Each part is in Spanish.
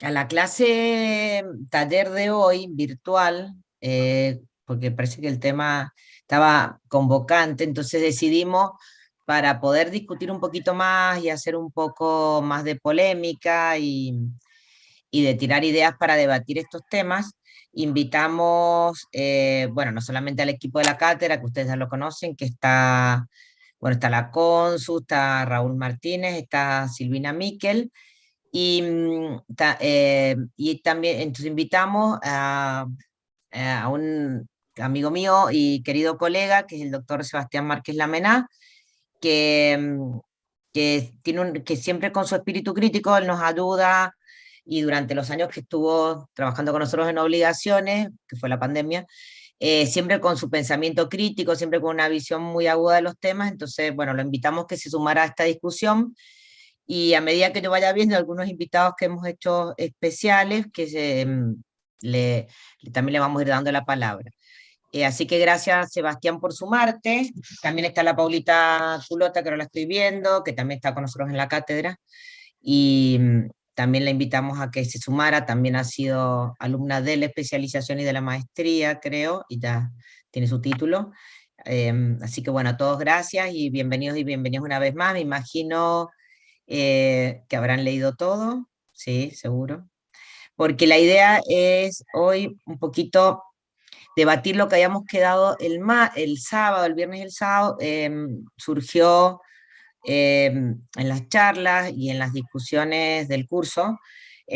A la clase taller de hoy, virtual, porque parece que el tema estaba convocante, entonces decidimos para poder discutir un poquito más y hacer un poco más de polémica y de tirar ideas para debatir estos temas, invitamos, bueno, no solamente al equipo de la cátedra, que ustedes ya lo conocen, que está, bueno, está la Consu, está Raúl Martínez, está Silvina Miquel, y también, entonces invitamos a un amigo mío y querido colega, que es el doctor Sebastián Márquez Lamena, que, que siempre con su espíritu crítico él nos ayuda y durante los años que estuvo trabajando con nosotros en obligaciones, que fue la pandemia, siempre con su pensamiento crítico, siempre con una visión muy aguda de los temas, entonces, bueno, lo invitamos que se sumara a esta discusión y a medida que yo vaya viendo algunos invitados que hemos hecho especiales, también le vamos a ir dando la palabra. Así que gracias, Sebastián, por sumarte. También está la Paulita Culota, que ahora la estoy viendo, que también está con nosotros en la cátedra. Y también la invitamos a que se sumara. También ha sido alumna de la especialización y de la maestría, creo, y ya tiene su título. Así que bueno, a todos gracias y bienvenidos una vez más. Me imagino que habrán leído todo, sí, seguro. Porque la idea es hoy un poquito debatir lo que habíamos quedado el sábado, el viernes y el sábado, surgió en las charlas y en las discusiones del curso,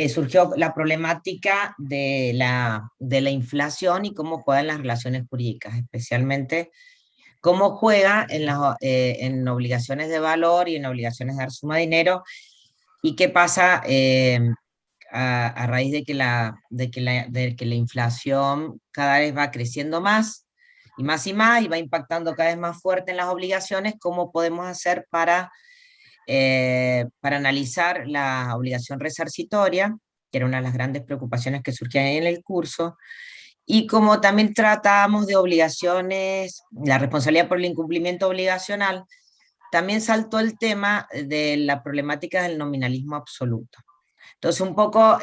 surgió la problemática de la inflación y cómo juega en las relaciones jurídicas, especialmente cómo juega en obligaciones de valor y en obligaciones de dar suma de dinero, y qué pasa a raíz de que la inflación cada vez va creciendo más y más y va impactando cada vez más fuerte en las obligaciones. ¿Cómo podemos hacer para analizar la obligación resarcitoria, que era una de las grandes preocupaciones que surgían en el curso? Y como también tratamos de obligaciones, la responsabilidad por el incumplimiento obligacional, también saltó el tema de la problemática del nominalismo absoluto. Entonces, un poco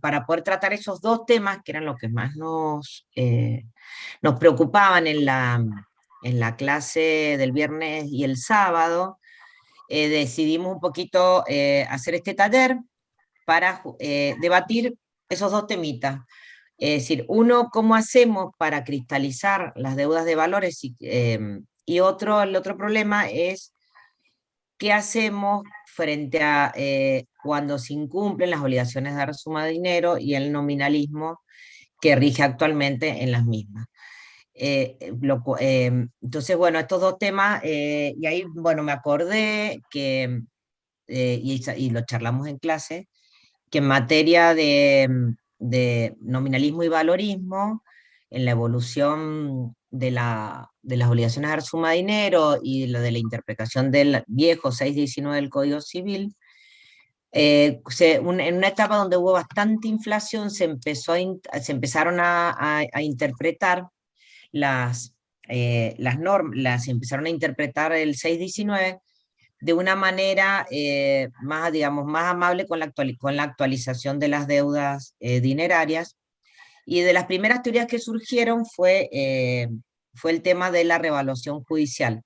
para poder tratar esos dos temas, que eran los que más nos preocupaban en la clase del viernes y el sábado, decidimos un poquito hacer este taller para debatir esos dos temitas. Es decir, uno, cómo hacemos para cristalizar las deudas de valores y el otro problema es qué hacemos frente a cuando se incumplen las obligaciones de dar suma de dinero y el nominalismo que rige actualmente en las mismas. Entonces, bueno, estos dos temas, y ahí, bueno, me acordé y lo charlamos en clase, que en materia de nominalismo y valorismo, en la evolución de las obligaciones de dar suma de dinero y lo de la interpretación del viejo 619 del Código Civil, en una etapa donde hubo bastante inflación, se empezaron a interpretar las normas, se empezaron a interpretar el 619 de una manera más, digamos, más amable con la actualización de las deudas dinerarias. Y de las primeras teorías que surgieron fue el tema de la revaluación judicial,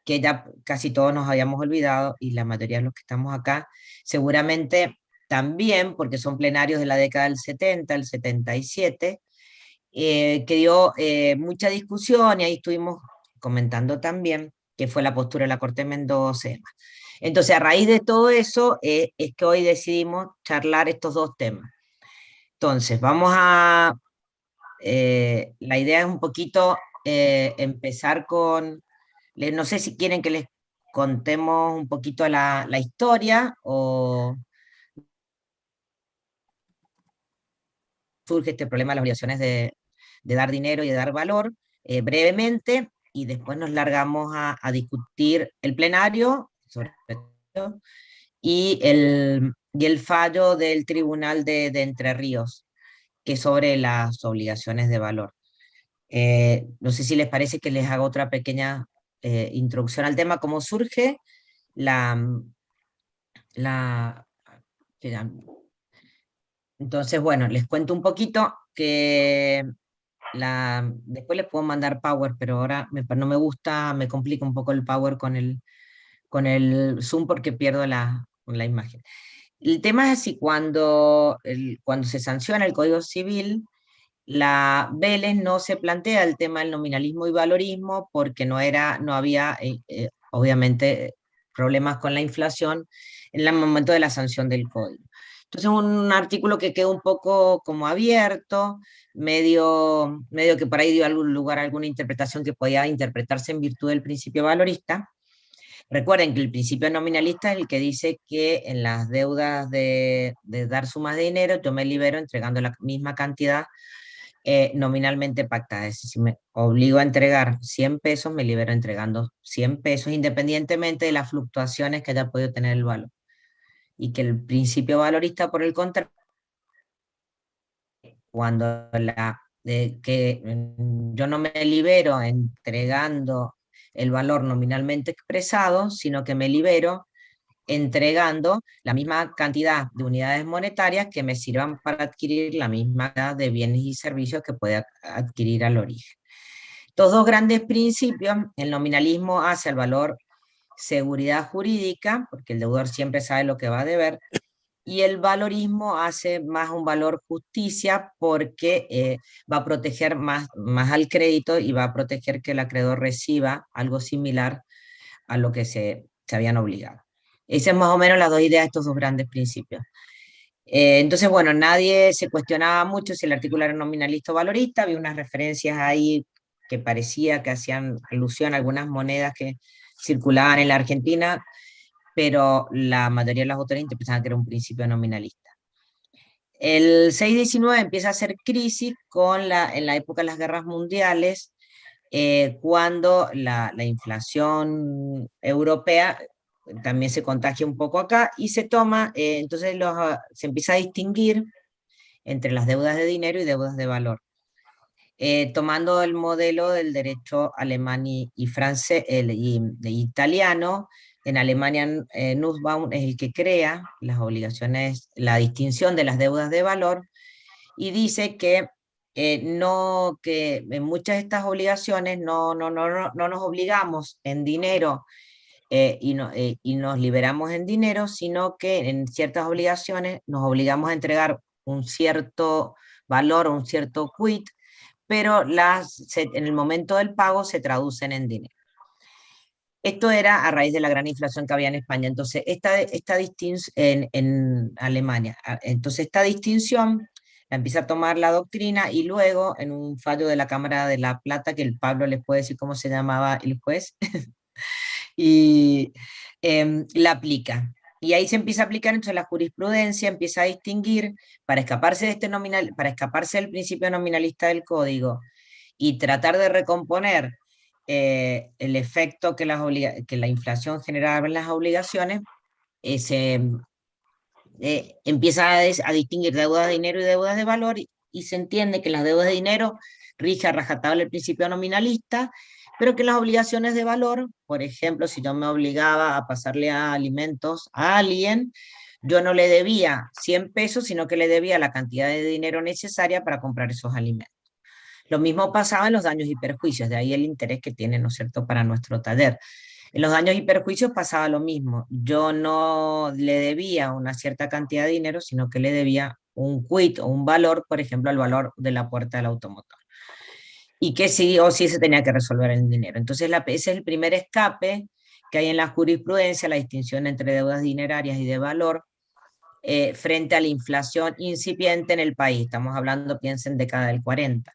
que ya casi todos nos habíamos olvidado, y la mayoría de los que estamos acá seguramente también, porque son plenarios de la década del 70, el 77, que dio mucha discusión, y ahí estuvimos comentando también, que fue la postura de la Corte de Mendoza y demás. Entonces, a raíz de todo eso, es que hoy decidimos charlar estos dos temas. Entonces, la idea es un poquito empezar no sé si quieren que les contemos un poquito la historia o surge este problema de las obligaciones de dar dinero y de dar valor brevemente, y después nos largamos a discutir el plenario sobre esto, y el fallo del Tribunal de Entre Ríos, que es sobre las obligaciones de valor. No sé si les parece que les haga otra pequeña introducción al tema, cómo surge la, la, Entonces, bueno, les cuento un poquito que después les puedo mandar Power, pero ahora no me gusta, me complica un poco el Power con el Zoom porque pierdo la imagen. El tema es así, cuando se sanciona el Código Civil, la Vélez no se plantea el tema del nominalismo y valorismo porque no había, obviamente, problemas con la inflación en el momento de la sanción del código. Entonces, un artículo que quedó un poco como abierto, medio que por ahí dio algún lugar a alguna interpretación que podía interpretarse en virtud del principio valorista. Recuerden que el principio nominalista es el que dice que en las deudas de dar sumas de dinero, yo me libero entregando la misma cantidad nominalmente pactada. Es decir, si me obligo a entregar 100 pesos, me libero entregando 100 pesos, independientemente de las fluctuaciones que haya podido tener el valor. Y que el principio valorista, por el contrario, cuando yo no me libero entregando el valor nominalmente expresado, sino que me libero entregando la misma cantidad de unidades monetarias que me sirvan para adquirir la misma cantidad de bienes y servicios que puede adquirir al origen. Estos dos grandes principios, el nominalismo hace al valor seguridad jurídica, porque el deudor siempre sabe lo que va a deber, y el valorismo hace más un valor justicia porque va a proteger más al crédito y va a proteger que el acreedor reciba algo similar a lo que se habían obligado. Esas es más o menos las dos ideas de estos dos grandes principios. Entonces, bueno, nadie se cuestionaba mucho si el artículo era nominalista o valorista, había unas referencias ahí que parecía que hacían alusión a algunas monedas que circulaban en la Argentina, pero la mayoría de los autores interpretaban que era un principio nominalista. El 6-19 empieza a hacer crisis en la época de las guerras mundiales, cuando la inflación europea también se contagia un poco acá y se toma, entonces se empieza a distinguir entre las deudas de dinero y deudas de valor. Tomando el modelo del derecho alemán y francés de italiano, en Alemania Nussbaum es el que crea las obligaciones, la distinción de las deudas de valor y dice que en muchas de estas obligaciones no nos obligamos en dinero y nos liberamos en dinero, sino que en ciertas obligaciones nos obligamos a entregar un cierto valor o un cierto quit, pero en el momento del pago se traducen en dinero. Esto era a raíz de la gran inflación que había en España, entonces esta distinción en Alemania. Entonces esta distinción la empieza a tomar la doctrina y luego en un fallo de la Cámara de La Plata, que el Pablo les puede decir cómo se llamaba el juez, y la aplica. Y ahí se empieza a aplicar, entonces la jurisprudencia empieza a distinguir para escaparse de para escaparse del principio nominalista del código y tratar de recomponer el efecto que la inflación generaba en las obligaciones, se empieza a distinguir deudas de dinero y deudas de valor y se entiende que las deudas de dinero rige a rajatabla el principio nominalista, pero que las obligaciones de valor, por ejemplo, si yo me obligaba a pasarle a alimentos a alguien, yo no le debía 100 pesos, sino que le debía la cantidad de dinero necesaria para comprar esos alimentos. Lo mismo pasaba en los daños y perjuicios, de ahí el interés que tiene, ¿no es cierto?, para nuestro taller. En los daños y perjuicios pasaba lo mismo. Yo no le debía una cierta cantidad de dinero, sino que le debía un quit o un valor, por ejemplo, el valor de la puerta del automotor. Y que sí o sí se tenía que resolver en dinero. Entonces, ese es el primer escape que hay en la jurisprudencia, la distinción entre deudas dinerarias y de valor, frente a la inflación incipiente en el país. Estamos hablando, piensen, década del 40.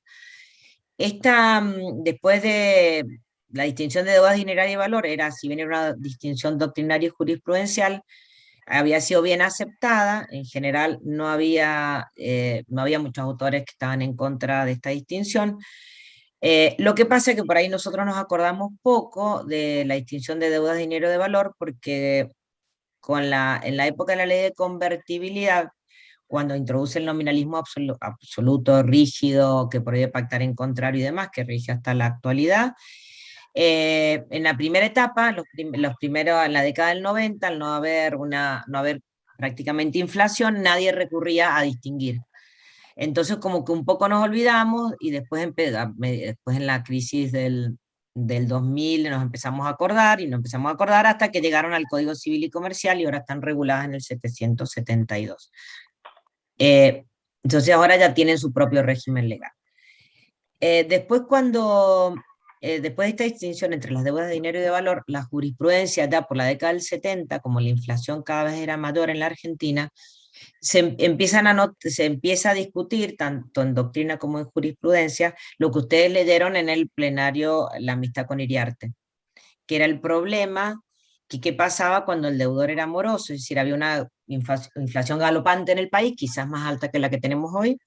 Después de la distinción de deudas dinerarias y valor, si bien era una distinción doctrinaria y jurisprudencial, había sido bien aceptada. En general no había muchos autores que estaban en contra de esta distinción. Lo que pasa es que por ahí nosotros nos acordamos poco de la distinción de deudas de dinero y de valor, porque en la época de la ley de convertibilidad, cuando introduce el nominalismo absoluto, rígido, que prohíbe pactar en contrario y demás, que rige hasta la actualidad, en la primera etapa, en la década del 90, al no haber prácticamente inflación, nadie recurría a distinguir. Entonces como que un poco nos olvidamos y después, después en la crisis del 2000 nos empezamos a acordar y nos empezamos a acordar hasta que llegaron al Código Civil y Comercial y ahora están reguladas en el 772. Entonces ahora ya tienen su propio régimen legal. Después después de esta distinción entre las deudas de dinero y de valor, la jurisprudencia ya por la década del 70, como la inflación cada vez era mayor en la Argentina, se empieza a discutir, tanto en doctrina como en jurisprudencia, lo que ustedes leyeron en el plenario La Amistad con Iriarte, que era el problema que qué pasaba cuando el deudor era moroso, es decir, había una inflación galopante en el país, quizás más alta que la que tenemos hoy,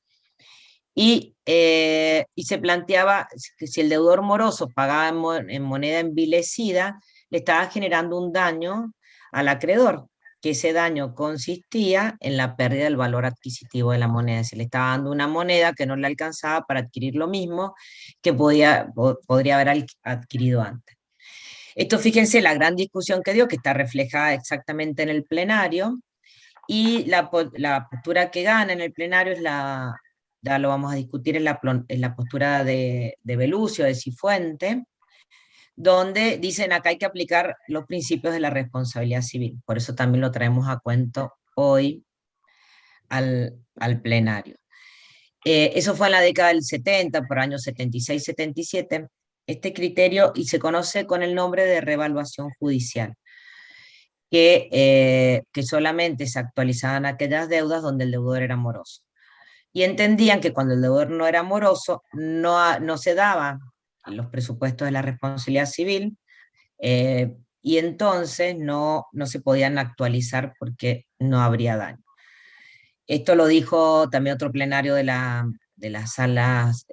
y se planteaba que si el deudor moroso pagaba en moneda envilecida, le estaba generando un daño al acreedor, que ese daño consistía en la pérdida del valor adquisitivo de la moneda. Se le estaba dando una moneda que no le alcanzaba para adquirir lo mismo que podría haber adquirido antes. Esto, fíjense, la gran discusión que dio, que está reflejada exactamente en el plenario, y la postura que gana en el plenario es ya lo vamos a discutir, en la postura de Belucio, de Cifuente, donde dicen acá hay que aplicar los principios de la responsabilidad civil. Por eso también lo traemos a cuento hoy al plenario. Eso fue en la década del 70, por años 76, 77, este criterio, y se conoce con el nombre de revaluación judicial, que solamente se actualizaban aquellas deudas donde el deudor era moroso. Y entendían que cuando el deudor no era moroso, no se daban los presupuestos de la responsabilidad civil, y entonces no se podían actualizar porque no habría daño. Esto lo dijo también otro plenario de las salas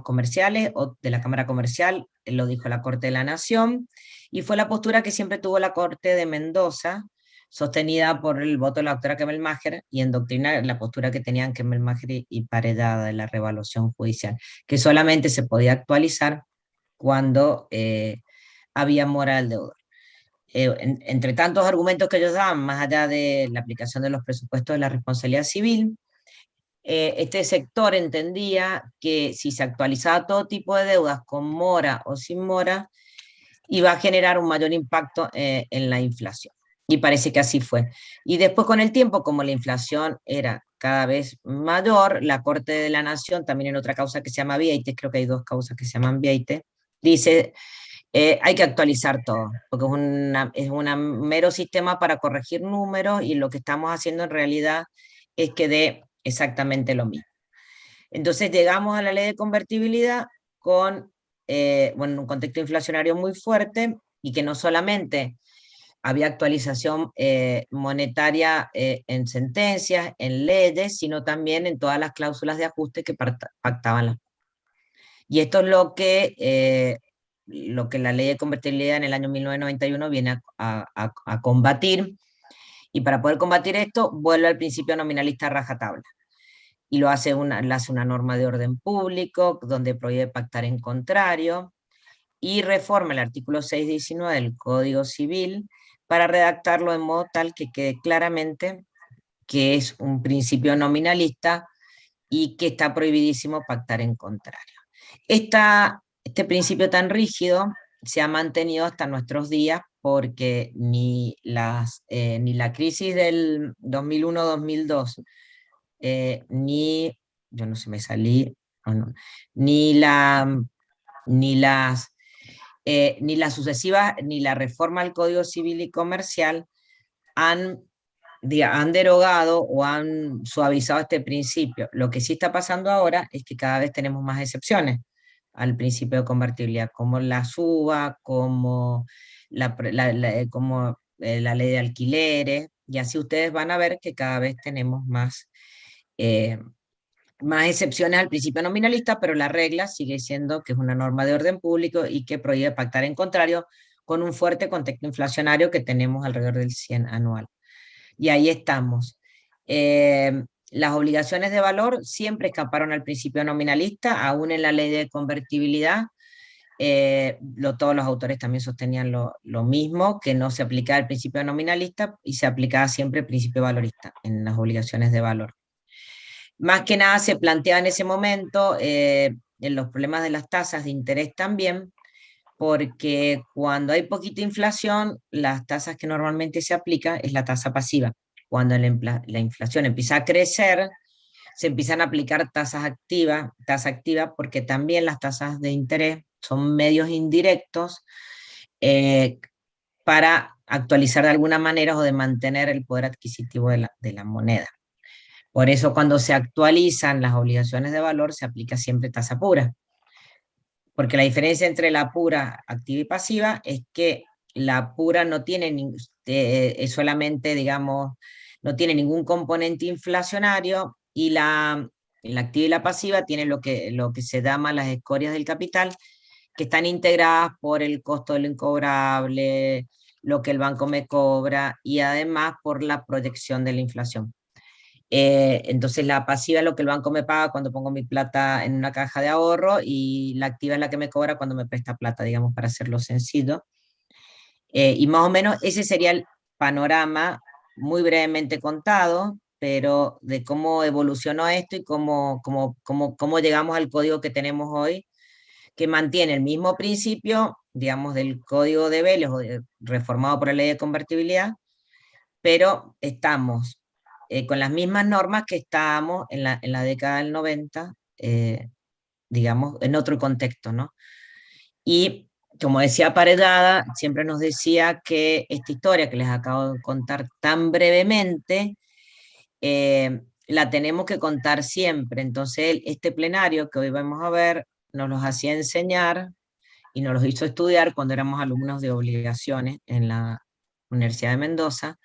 comerciales o de la Cámara Comercial, lo dijo la Corte de la Nación, y fue la postura que siempre tuvo la Corte de Mendoza, sostenida por el voto de la doctora Kemmelmacher, y en doctrina la postura que tenían Kemmelmacher y Paredada de la revaluación judicial, que solamente se podía actualizar cuando había mora del deudor. Entre tantos argumentos que ellos daban, más allá de la aplicación de los presupuestos de la responsabilidad civil, este sector entendía que si se actualizaba todo tipo de deudas con mora o sin mora, iba a generar un mayor impacto en la inflación. Y parece que así fue. Y después, con el tiempo, como la inflación era cada vez mayor, la Corte de la Nación, también en otra causa que se llama Vieites, creo que hay dos causas que se llaman Vieites, dice, hay que actualizar todo, porque es un mero sistema para corregir números, y lo que estamos haciendo en realidad es que dé exactamente lo mismo. Entonces llegamos a la ley de convertibilidad con un contexto inflacionario muy fuerte, y que no solamente había actualización monetaria en sentencias, en leyes, sino también en todas las cláusulas de ajuste que pactaban las. Y esto es lo que la ley de convertibilidad en el año 1991 viene a combatir, y para poder combatir esto vuelve al principio nominalista rajatabla, y lo hace una norma de orden público donde prohíbe pactar en contrario, y reforma el artículo 619 del Código Civil para redactarlo de modo tal que quede claramente que es un principio nominalista y que está prohibidísimo pactar en contrario. Este principio tan rígido se ha mantenido hasta nuestros días, porque ni la crisis del 2001-2002, yo no sé, me salí, no, ni la, ni las, ni la sucesiva, ni la reforma al Código Civil y Comercial han derogado o han suavizado este principio. Lo que sí está pasando ahora es que cada vez tenemos más excepciones al principio de convertibilidad, como la SUBA, como la ley de alquileres, y así ustedes van a ver que cada vez tenemos eh, más excepciones al principio nominalista, pero la regla sigue siendo que es una norma de orden público y que prohíbe pactar en contrario, con un fuerte contexto inflacionario que tenemos alrededor del 100 anual. Y ahí estamos. Las obligaciones de valor siempre escaparon al principio nominalista, aún en la ley de convertibilidad, Todos los autores también sostenían lo mismo, que no se aplicaba el principio nominalista y se aplicaba siempre el principio valorista en las obligaciones de valor. Más que nada se plantea en ese momento en los problemas de las tasas de interés también, porque cuando hay poquita inflación, las tasas que normalmente se aplica es la tasa pasiva. Cuando la inflación empieza a crecer, se empiezan a aplicar tasa activa, porque también las tasas de interés son medios indirectos eh, para actualizar de alguna manera o de mantener el poder adquisitivo de la moneda. Por eso cuando se actualizan las obligaciones de valor se aplica siempre tasa pura, porque la diferencia entre la pura activa y pasiva es que la pura no tiene es solamente, digamos, no tiene ningún componente inflacionario y la activa y la pasiva tienen lo que se llama las escorias del capital, que están integradas por el costo del incobrable, lo que el banco me cobra y además por la proyección de la inflación. Entonces la pasiva es lo que el banco me paga cuando pongo mi plata en una caja de ahorro y la activa es la que me cobra cuando me presta plata, digamos, para hacerlo sencillo. Y más o menos ese sería el panorama muy brevemente contado, pero de cómo evolucionó esto y cómo llegamos al código que tenemos hoy, que mantiene el mismo principio, digamos, del código de Vélez reformado por la ley de convertibilidad, pero estamos con las mismas normas que estábamos en la década del 90, digamos, en otro contexto, ¿no? Y como decía Paredada, siempre nos decía que esta historia que les acabo de contar tan brevemente, la tenemos que contar siempre. Entonces, este plenario que hoy vamos a ver nos los hacía enseñar y nos los hizo estudiar cuando éramos alumnos de obligaciones en la Universidad de Mendoza,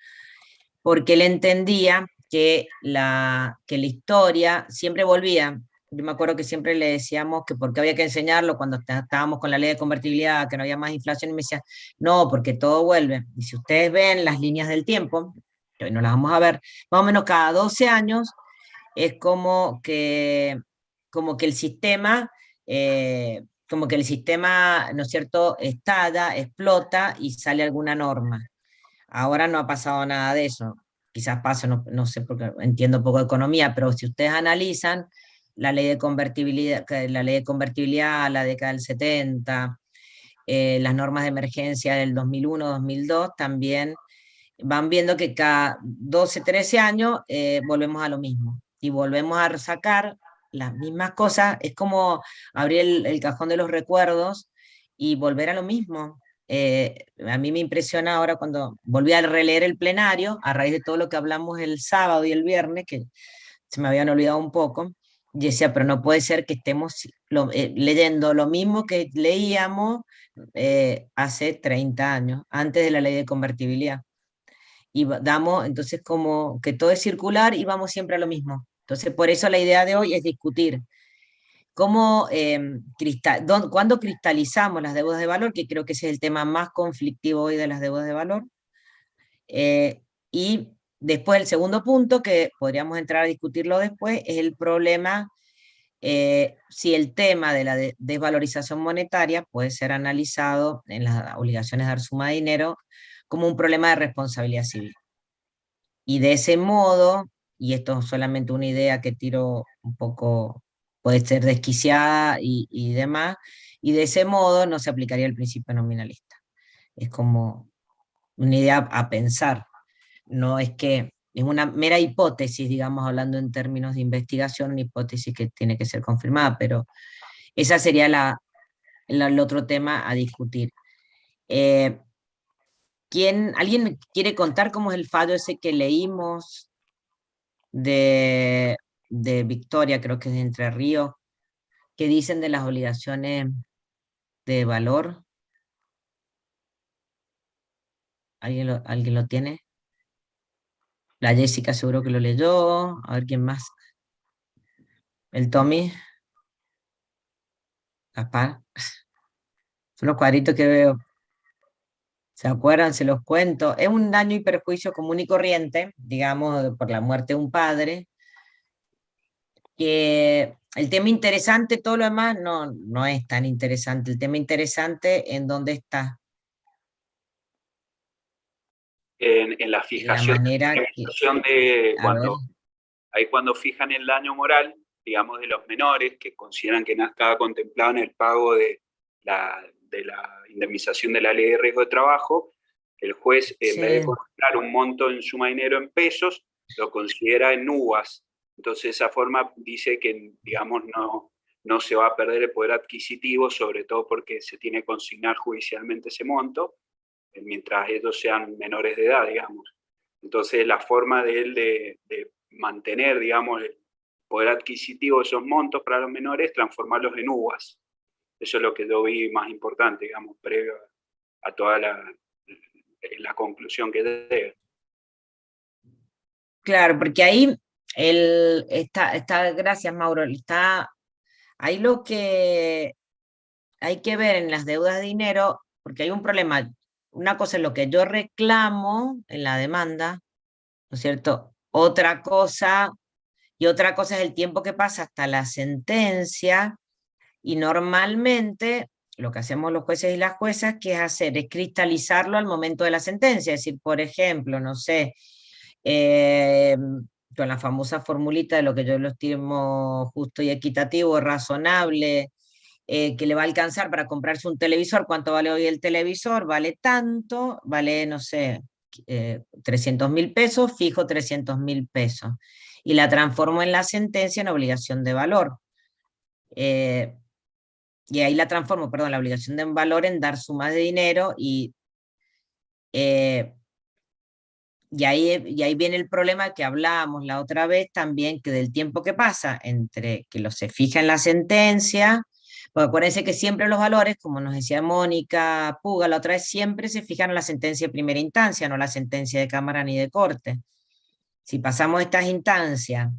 porque él entendía que la historia siempre volvía. Yo me acuerdo que siempre le decíamos que porque había que enseñarlo cuando estábamos con la ley de convertibilidad, que no había más inflación, y me decía, no, porque todo vuelve. Y si ustedes ven las líneas del tiempo, que hoy no las vamos a ver, más o menos cada 12 años es como que el sistema, ¿no es cierto?, estalla, explota y sale alguna norma. Ahora no ha pasado nada de eso. Quizás pase, no sé, porque entiendo poco de economía, pero si ustedes analizan la ley de convertibilidad, la década del 70, las normas de emergencia del 2001, 2002, también van viendo que cada 12, 13 años volvemos a lo mismo y volvemos a sacar las mismas cosas. Es como abrir el cajón de los recuerdos y volver a lo mismo. A mí me impresiona ahora cuando volví a releer el plenario, a raíz de todo lo que hablamos el sábado y el viernes, que se me habían olvidado un poco, y decía, pero no puede ser que estemos leyendo lo mismo que leíamos hace 30 años, antes de la ley de convertibilidad. Y damos, entonces, como que todo es circular y vamos siempre a lo mismo. Entonces, por eso la idea de hoy es discutir cómo, cuándo cristalizamos las deudas de valor, que creo que ese es el tema más conflictivo hoy de las deudas de valor. Y después el segundo punto, que podríamos entrar a discutirlo después, es el problema si el tema de la desvalorización monetaria puede ser analizado en las obligaciones de dar suma de dinero como un problema de responsabilidad civil. Y de ese modo, y esto es solamente una idea que tiro un poco, puede ser desquiciada y demás, y de ese modo no se aplicaría el principio nominalista. Es como una idea a pensar, no es que es una mera hipótesis, digamos, hablando en términos de investigación, una hipótesis que tiene que ser confirmada, pero esa sería el otro tema a discutir. Eh, ¿Alguien me quiere contar cómo es el fallo ese que leímos de, de Victoria, creo que es de Entre Ríos, que dicen de las obligaciones de valor? ¿Alguien lo tiene? La Jessica seguro que lo leyó. A ver quién más. El Tommy, capaz. Son los cuadritos que veo. ¿Se acuerdan? Se los cuento. Es un daño y perjuicio común y corriente, digamos, por la muerte de un padre, que El tema interesante, todo lo demás no es tan interesante. El tema interesante en dónde está, En la en la fijación, manera en que, función de a ver, ahí cuando fijan el daño moral, digamos, de los menores, que consideran que no estaba contemplado en el pago de la indemnización de la ley de riesgo de trabajo, el juez, en vez de sí, considerar un monto en suma de dinero en pesos, lo considera en uvas. Entonces, de esa forma dice que, digamos, no se va a perder el poder adquisitivo, sobre todo porque se tiene que consignar judicialmente ese monto, mientras ellos sean menores de edad, digamos. Entonces, la forma de él de mantener, digamos, el poder adquisitivo de esos montos para los menores, transformarlos en uvas. Eso es lo que yo vi más importante, digamos, previo a toda la conclusión que llega. claro, porque ahí gracias Mauro, está ahí lo que hay que ver en las deudas de dinero, porque hay un problema. Una cosa es lo que yo reclamo en la demanda, ¿no es cierto? Otra cosa es el tiempo que pasa hasta la sentencia, y normalmente lo que hacemos los jueces y las juezas, que es hacer, es cristalizarlo al momento de la sentencia, es decir, por ejemplo, no sé, eh, con la famosa formulita de lo que yo lo estimo justo y equitativo, razonable, que le va a alcanzar para comprarse un televisor. ¿Cuánto vale hoy el televisor? Vale tanto, vale, no sé, 300.000 pesos, fijo 300.000 pesos. Y la transformo en la sentencia en obligación de valor. Eh, y ahí la transformo, perdón, la obligación de valor en dar sumas de dinero eh, y ahí viene el problema que hablábamos la otra vez también, que del tiempo que pasa entre que se fija en la sentencia, porque acuérdense que siempre los valores, como nos decía Mónica Puga la otra vez, siempre se fijan en la sentencia de primera instancia, no la sentencia de Cámara ni de Corte. Si pasamos estas instancias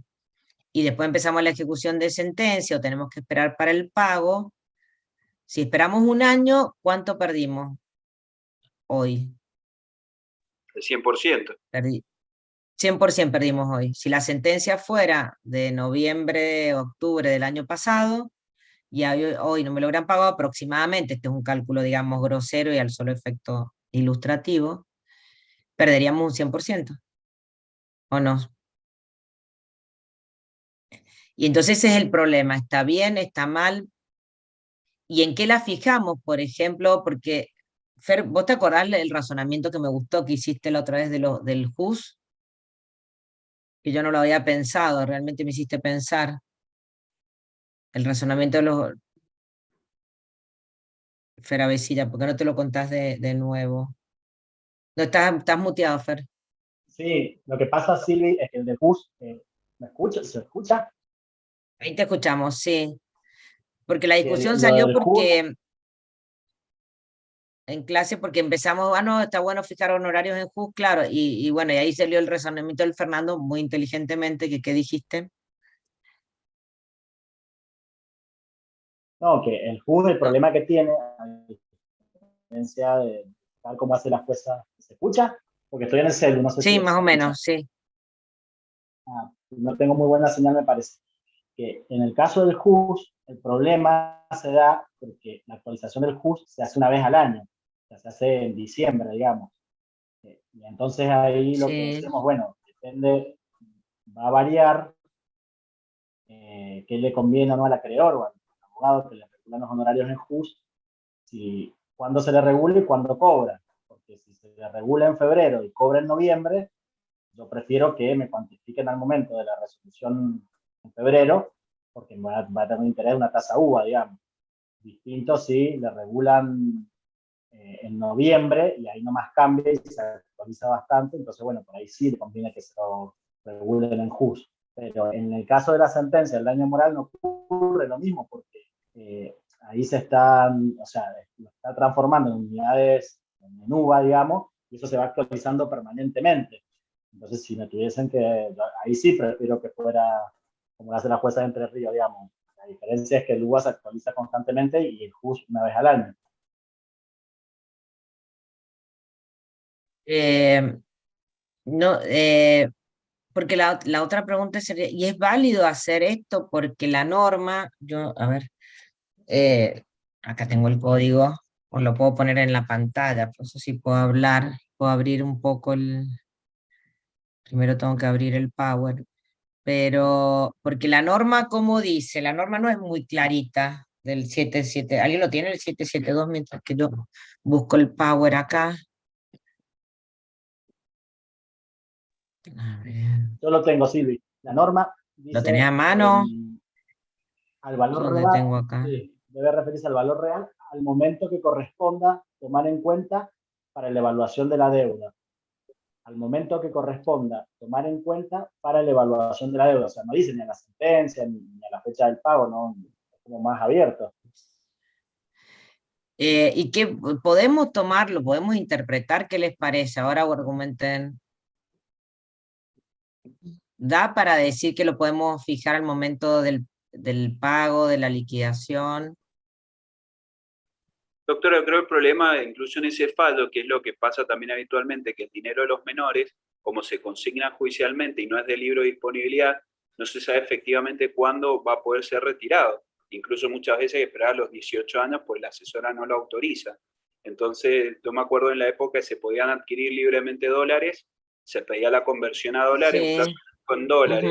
y después empezamos la ejecución de sentencia o tenemos que esperar para el pago, si esperamos un año, ¿cuánto perdimos hoy? El 100%. Perdí, 100% perdimos hoy. Si la sentencia fuera de noviembre, octubre del año pasado, y hoy no me lo hubieran pagado aproximadamente, este es un cálculo, digamos, grosero y al solo efecto ilustrativo, perderíamos un 100%, ¿o no? Y entonces ese es el problema, ¿está bien, está mal? ¿Y en qué la fijamos? Por ejemplo, porque, Fer, ¿vos te acordás del razonamiento que me gustó que hiciste la otra vez del JUS? Que yo no lo había pensado, realmente me hiciste pensar el razonamiento de los, Fer Avecilla, ¿por qué no te lo contás de nuevo? No, estás muteado, Fer. Sí, lo que pasa, Silvi, es que el de Push, ¿me escucha? ¿Se escucha? Ahí te escuchamos, sí. Porque la Que discusión lo salió del JUS, porque en clase, porque empezamos, no, está bueno fijar honorarios en JUS, claro, y bueno, y ahí salió el razonamiento del Fernando muy inteligentemente, que ¿qué dijiste? no, que el JUS, el No. problema que tiene, a diferencia de tal como hace la jueza, ¿se escucha? Porque estoy en el celu, no sé Sí, si más se o escucha. menos, sí. No tengo muy buena señal, me parece. Que en el caso del JUS, el problema se da porque la actualización del JUS se hace una vez al año, o sea, se hace en diciembre, digamos. Y entonces ahí lo que Sí. decimos, bueno, depende, va a variar qué le conviene o no al acreedor o al abogado que le regulan los honorarios en JUS, si, cuándo se le regula y cuándo cobra. Porque si se le regula en febrero y cobra en noviembre, yo prefiero que me cuantifiquen al momento de la resolución en febrero, porque va a tener interés una tasa UVA, digamos. Distinto si le regulan en noviembre y ahí nomás cambia y se actualiza bastante, entonces bueno, por ahí sí le conviene que se lo regulen en JUS. Pero en el caso de la sentencia del daño moral no ocurre lo mismo porque ahí se está, o sea, lo está transformando en unidades en UVA, digamos, y eso se va actualizando permanentemente. Entonces, si me tuviesen que, ahí sí prefiero que fuera como lo hace la jueza de Entre Ríos, digamos. La diferencia es que el UVA se actualiza constantemente y el JUS una vez al año. Eh, no, porque la otra pregunta sería, ¿y es válido hacer esto? Porque la norma, a ver, acá tengo el código, os lo puedo poner en la pantalla, por eso sí puedo hablar, puedo abrir un poco primero tengo que abrir el Power, pero, porque la norma, como dice, la norma no es muy clarita del 77, ¿alguien lo tiene el 772 mientras que yo busco el Power acá? A ver, Yo lo tengo, Silvi. La norma ¿lo tenés a dice mano? al valor ¿Dónde real, tengo acá? sí, debe referirse al valor real al momento que corresponda tomar en cuenta para la evaluación de la deuda. Al momento que corresponda tomar en cuenta para la evaluación de la deuda. O sea, no dice ni a la sentencia, ni a la fecha del pago, ¿no? Es como más abierto. ¿Y qué podemos tomarlo, podemos interpretar qué les parece? Ahora argumenten. ¿Da para decir que lo podemos fijar al momento del pago, de la liquidación? Doctora, creo que el problema de inclusión encefalo, que es lo que pasa también habitualmente, que el dinero de los menores, como se consigna judicialmente y no es de libre disponibilidad, no se sabe efectivamente cuándo va a poder ser retirado. Incluso muchas veces hay que esperar a los 18 años, pues la asesora no lo autoriza. Entonces, yo me acuerdo en la época que se podían adquirir libremente dólares, se pedía la conversión a dólares, un plazo Sí. con dólares,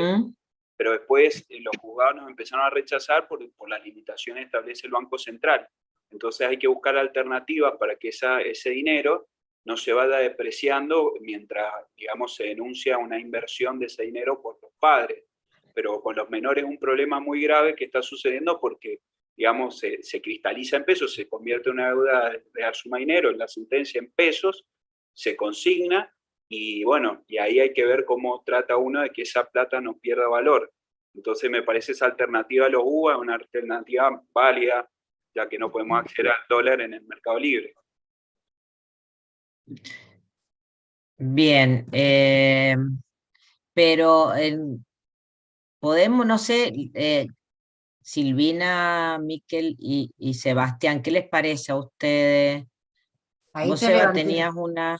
pero después los juzgados nos empezaron a rechazar por las limitaciones que establece el Banco Central. Entonces hay que buscar alternativas para que ese dinero no se vaya depreciando mientras, digamos, se denuncia una inversión de ese dinero por los padres. Pero con los menores es un problema muy grave que está sucediendo porque, digamos, se cristaliza en pesos, se convierte en una deuda de Arsuma Dinero, en la sentencia en pesos, se consigna y bueno, y ahí hay que ver cómo trata uno de que esa plata no pierda valor. Entonces me parece esa alternativa a los UVA una alternativa válida, ya que no podemos acceder al dólar en el mercado libre. Bien, pero podemos, no sé, Silvina, Miquel y Sebastián, ¿qué les parece a ustedes? Ahí Vos, Seba, tenías una...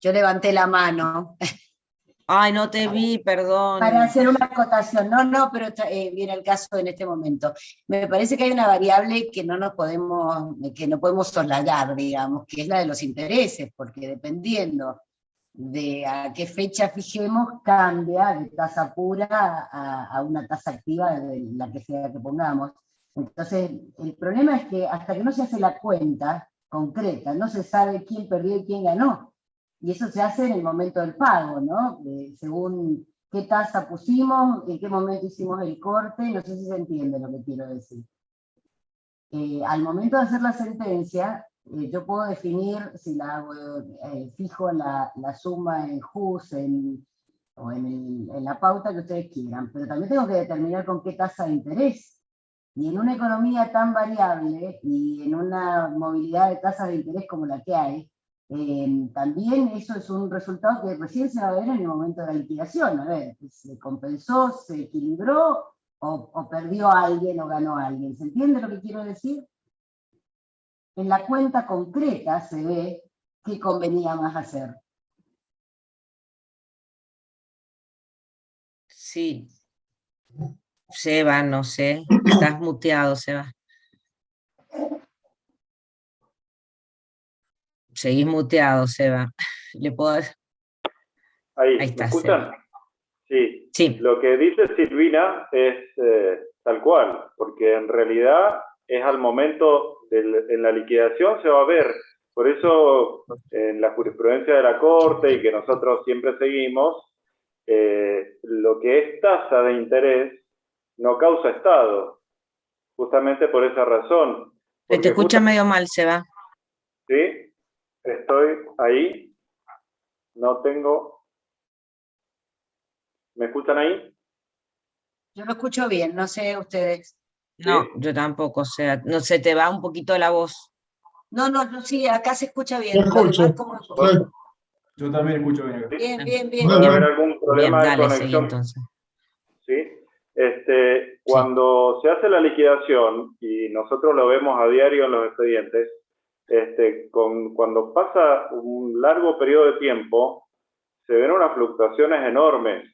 yo levanté la mano Ay, no te vi, perdón. para hacer una acotación. No, pero viene el caso en este momento. Me parece que hay una variable que no podemos soslayar, digamos, que es la de los intereses, porque dependiendo de a qué fecha fijemos, cambia de tasa pura a una tasa activa de la que sea que pongamos. Entonces, el problema es que hasta que no se hace la cuenta concreta, no se sabe quién perdió y quién ganó. Y eso se hace en el momento del pago, ¿no? Según qué tasa pusimos, en qué momento hicimos el corte, no sé si se entiende lo que quiero decir. Al momento de hacer la sentencia, yo puedo definir si la hago, fijo la suma en JUS o en la pauta que ustedes quieran, pero también tengo que determinar con qué tasa de interés. Y en una economía tan variable y en una movilidad de tasas de interés como la que hay, también eso es un resultado que recién se va a ver en el momento de la liquidación. A ver, ¿se compensó, se equilibró o perdió a alguien o ganó a alguien? ¿Se entiende lo que quiero decir? En la cuenta concreta se ve qué convenía más hacer. Sí. Seba, no sé, estás muteado, Seba. Seguís muteado, Seba. ¿Le puedo... Ahí, Ahí ¿me está, escuchan? Seba. Sí. Sí. Lo que dice Silvina es tal cual, porque en realidad es al momento en la liquidación se va a ver. Por eso en la jurisprudencia de la Corte y que nosotros siempre seguimos, lo que es tasa de interés no causa estado, justamente por esa razón. Te escucha medio mal, Seba. Sí, estoy ahí, no tengo... ¿Me escuchan ahí? Yo lo escucho bien, no sé ustedes. No, ¿Sí? yo tampoco, o sea, no se te va un poquito la voz. No, sí, acá se escucha bien. Yo escucho. ¿Cómo? Yo también escucho bien acá. Bien. Puede haber algún problema de dale, seguí conexión. entonces. ¿Sí? Cuando se hace la liquidación, y nosotros lo vemos a diario en los expedientes, cuando pasa un largo periodo de tiempo, se ven unas fluctuaciones enormes.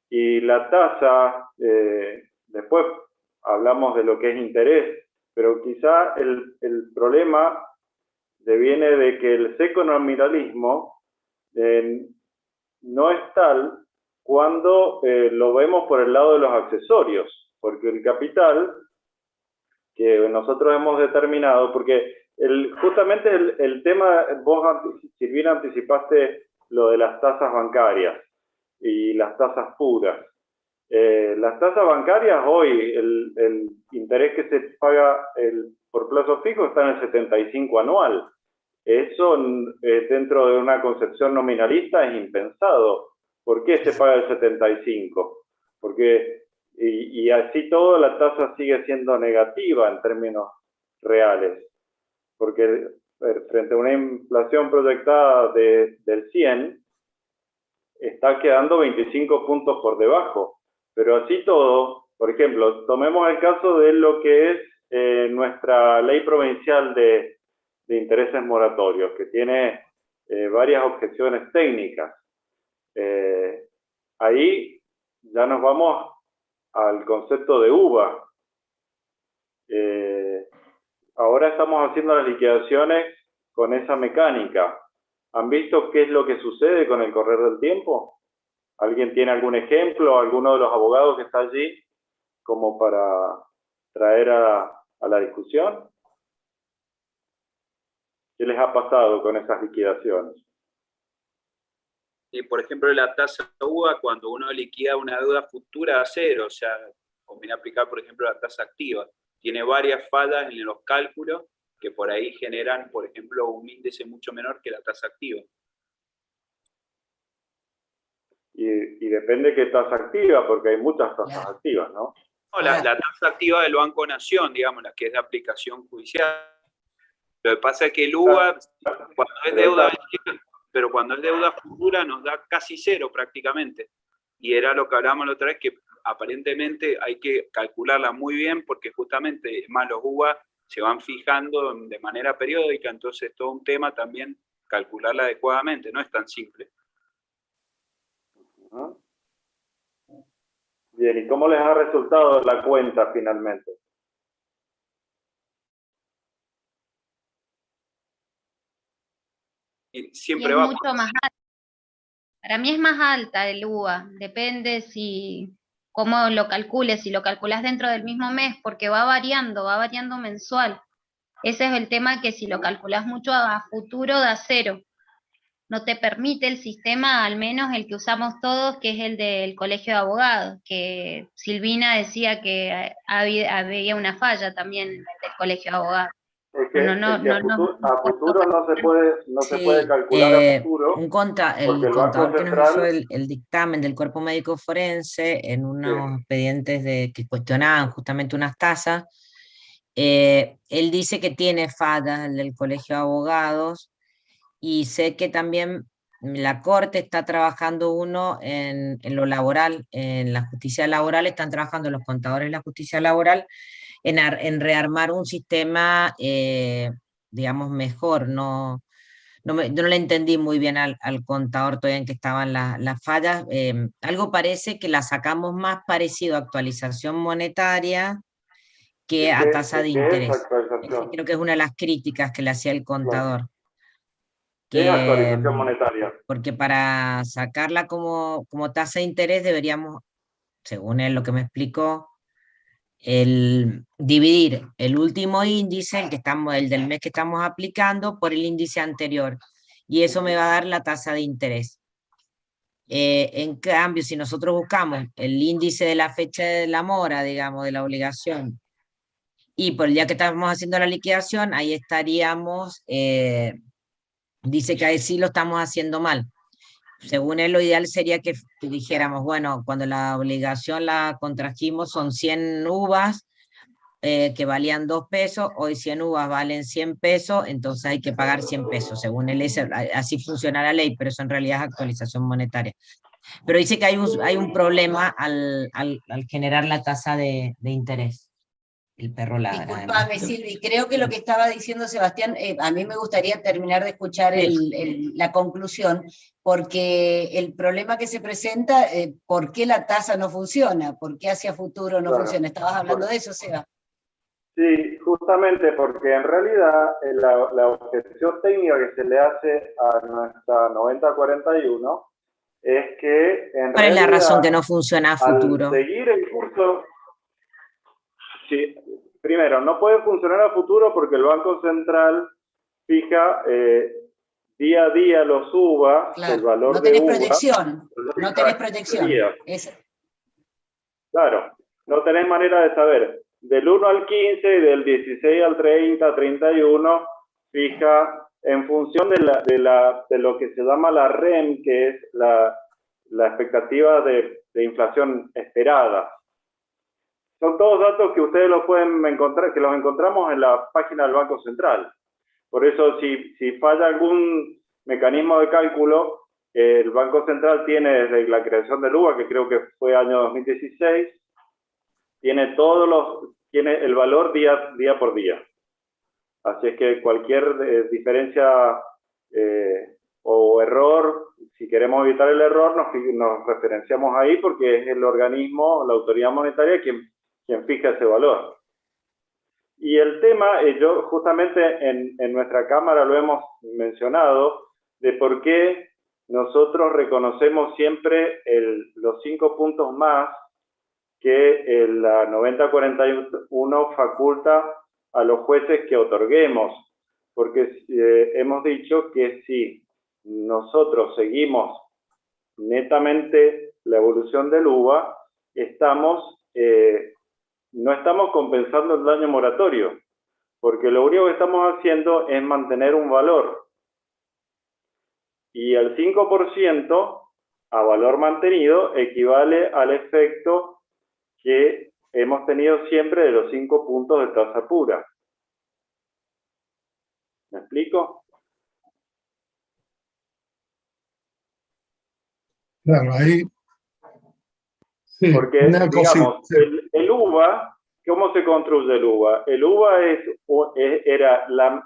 Y la tasa, después hablamos de lo que es interés, pero quizá el problema deviene de que el seconominalismo no es tal cuando lo vemos por el lado de los accesorios, porque el capital que nosotros hemos determinado, porque justamente el tema, vos, Silvina, anticipaste lo de las tasas bancarias y las tasas puras. Las tasas bancarias hoy, el interés que se paga por plazo fijo está en el 75 anual. Eso dentro de una concepción nominalista es impensado. ¿Por qué se paga el 75? Porque, y así todo, la tasa sigue siendo negativa en términos reales. Porque frente a una inflación proyectada del 100, está quedando 25 puntos por debajo. Pero así todo, por ejemplo, tomemos el caso de lo que es nuestra ley provincial de intereses moratorios, que tiene varias objeciones técnicas. Ahí ya nos vamos al concepto de uva. Ahora estamos haciendo las liquidaciones con esa mecánica. ¿Han visto qué es lo que sucede con el correr del tiempo? ¿Alguien tiene algún ejemplo, alguno de los abogados que está allí, como para traer a la discusión? ¿Qué les ha pasado con esas liquidaciones? Y por ejemplo, la tasa UVA, cuando uno liquida una deuda futura a cero, o sea, conviene aplicar, por ejemplo, la tasa activa. Tiene varias fallas en los cálculos que por ahí generan, por ejemplo, un índice mucho menor que la tasa activa. Y depende qué tasa activa, porque hay muchas tasas activas, ¿no? No, la tasa activa del Banco Nación, digamos, la que es de aplicación judicial. Lo que pasa es que el UVA, cuando es deuda, pero cuando es deuda futura nos da casi cero prácticamente. Y era lo que hablábamos la otra vez, que aparentemente hay que calcularla muy bien, porque justamente más los UVA se van fijando de manera periódica, entonces todo un tema también calcularla adecuadamente, no es tan simple. Bien, ¿y cómo les ha resultado la cuenta finalmente? Y siempre va mucho más alta. Para mí es más alta el UVA, depende cómo lo calcules, si lo calculas dentro del mismo mes, porque va variando mensual. Ese es el tema, que si lo calculas mucho a futuro da cero. No te permite el sistema, al menos el que usamos todos, que es el del Colegio de Abogados, que Silvina decía que había una falla también del Colegio de Abogados. Es que, a futuro no se puede calcular a futuro. El contador que nos hizo el dictamen del cuerpo médico forense en unos expedientes que cuestionaban justamente unas tasas, él dice que tiene fallas el del Colegio de Abogados, y sé que también la Corte está trabajando en lo laboral, en la justicia laboral, están trabajando los contadores de la justicia laboral en rearmar un sistema, digamos, mejor. No le entendí muy bien al contador todavía en que estaban las fallas. Algo parece que la sacamos más parecido a actualización monetaria que a tasa de interés. Creo que es una de las críticas que le hacía el contador. ¿Qué es actualización monetaria? Porque para sacarla como tasa de interés deberíamos, según él lo que me explicó, dividir el último índice, el del mes que estamos aplicando, por el índice anterior, y eso me va a dar la tasa de interés. En cambio, si nosotros buscamos el índice de la fecha de la mora, digamos, de la obligación, y por el día que estamos haciendo la liquidación, ahí estaríamos, dice que ahí sí lo estamos haciendo mal. Según él, lo ideal sería que dijéramos, bueno, cuando la obligación la contrajimos son 100 uvas que valían 2 pesos, hoy 100 uvas valen 100 pesos, entonces hay que pagar 100 pesos. Según él, así funciona la ley, pero eso en realidad es actualización monetaria. Pero dice que hay un problema al generar la tasa de interés. El perro ladra. Disculpame, Silvi, creo que lo que estaba diciendo Sebastián, a mí me gustaría terminar de escuchar la conclusión, porque el problema que se presenta, ¿por qué la tasa no funciona? ¿Por qué hacia futuro no funciona? ¿Estabas hablando de eso, Seba? Sí, justamente porque en realidad la objeción técnica que se le hace a nuestra 9041 es que en ¿Cuál es la realidad, razón que no funciona a futuro? al seguir el curso, sí, primero, no puede funcionar a futuro porque el Banco Central fija día a día los UVA, Claro, el valor no tenés de UVA. proyección, no tenés proyección. Claro, no tenés manera de saber. Del 1 al 15 y del 16 al 30, 31, fija en función de lo que se llama la REM, que es la expectativa de inflación esperada. Son todos datos que ustedes los pueden encontrar, que los encontramos en la página del Banco Central. Por eso, si falla algún mecanismo de cálculo, el Banco Central tiene desde la creación del UVA, que creo que fue año 2016, tiene el valor día por día. Así es que cualquier diferencia o error, si queremos evitar el error, nos referenciamos ahí porque es el organismo, la autoridad monetaria, quien fija ese valor. Y el tema, yo justamente en nuestra Cámara lo hemos mencionado, de por qué nosotros reconocemos siempre los 5 puntos más que la 9041 faculta a los jueces que otorguemos, porque hemos dicho que si nosotros seguimos netamente la evolución del UVA, no estamos compensando el daño moratorio, porque lo único que estamos haciendo es mantener un valor. Y el 5% a valor mantenido equivale al efecto que hemos tenido siempre de los 5 puntos de tasa pura. ¿Me explico? Claro, ahí... Sí, porque, digamos, el UVA, ¿cómo se construye el UVA? El UVA era la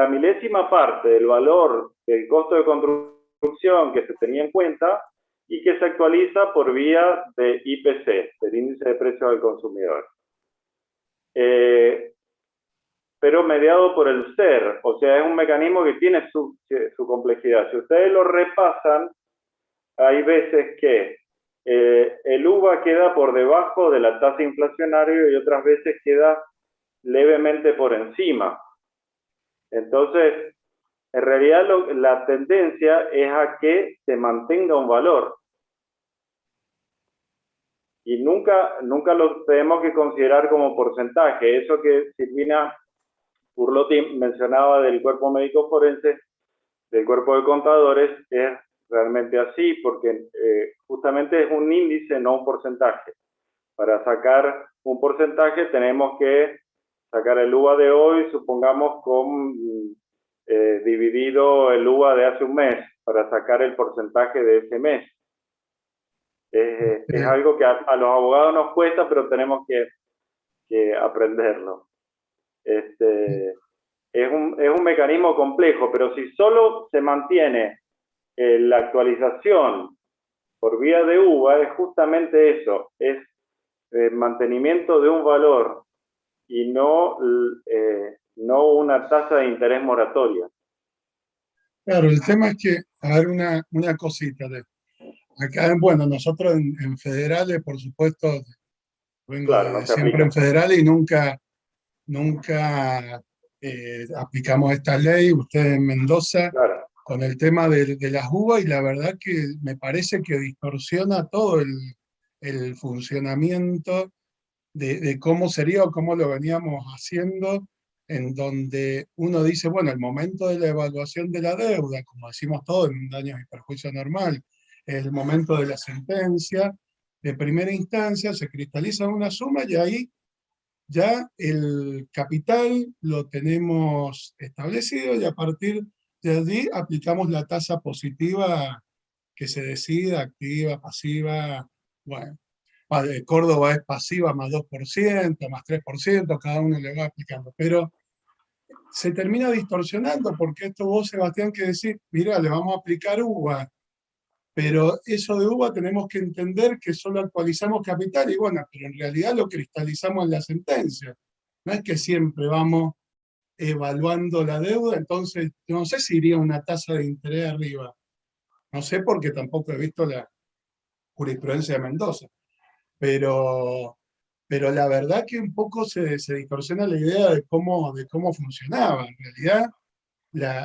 milésima parte del valor del costo de construcción que se tenía en cuenta y que se actualiza por vía de IPC, del índice de precios del consumidor. Pero mediado por el SER, o sea, es un mecanismo que tiene su complejidad. Si ustedes lo repasan, hay veces que el UVA queda por debajo de la tasa inflacionaria y otras veces queda levemente por encima. Entonces, en realidad la tendencia es a que se mantenga un valor. Y nunca lo tenemos que considerar como porcentaje. Eso que Silvina Burlotti mencionaba del cuerpo médico forense, del cuerpo de contadores, es realmente así, porque justamente es un índice, no un porcentaje. Para sacar un porcentaje tenemos que sacar el UVA de hoy, supongamos, con dividido el UVA de hace un mes, para sacar el porcentaje de ese mes. Es algo que a los abogados nos cuesta, pero tenemos que aprenderlo. Es un mecanismo complejo, pero si solo se mantiene la actualización por vía de UVA, es justamente eso, es mantenimiento de un valor y no una tasa de interés moratoria. Claro, el tema es que, a ver, una cosita. Acá, bueno, nosotros en federales, por supuesto, vengo claro, siempre en federales y nunca aplicamos esta ley. Ustedes en Mendoza, claro, con el tema de las uvas, y la verdad que me parece que distorsiona todo el funcionamiento de cómo sería o cómo lo veníamos haciendo, en donde uno dice, bueno, el momento de la evaluación de la deuda, como decimos todos en daños y perjuicios normal, es el momento de la sentencia de primera instancia, se cristaliza una suma y ahí ya el capital lo tenemos establecido y a partir de allí aplicamos la tasa positiva que se decida, activa, pasiva, bueno. Córdoba es pasiva más 2%, más 3%, cada uno le va aplicando. Pero se termina distorsionando porque esto vos, Sebastián, que decís, mira, le vamos a aplicar UVA, pero eso de UVA tenemos que entender que solo actualizamos capital y bueno, pero en realidad lo cristalizamos en la sentencia. No es que siempre vamos evaluando la deuda, entonces no sé si iría una tasa de interés arriba. No sé porque tampoco he visto la jurisprudencia de Mendoza. Pero la verdad que un poco se distorsiona la idea de cómo funcionaba. En realidad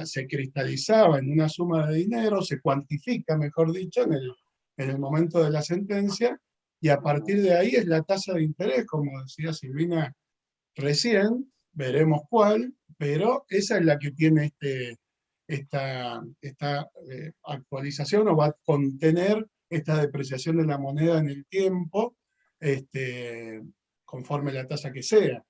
se cristalizaba en una suma de dinero, se cuantifica, mejor dicho, en el momento de la sentencia, y a partir de ahí es la tasa de interés, como decía Silvina recién, veremos cuál, pero esa es la que tiene esta actualización, o va a contener esta depreciación de la moneda en el tiempo, conforme la tasa que sea.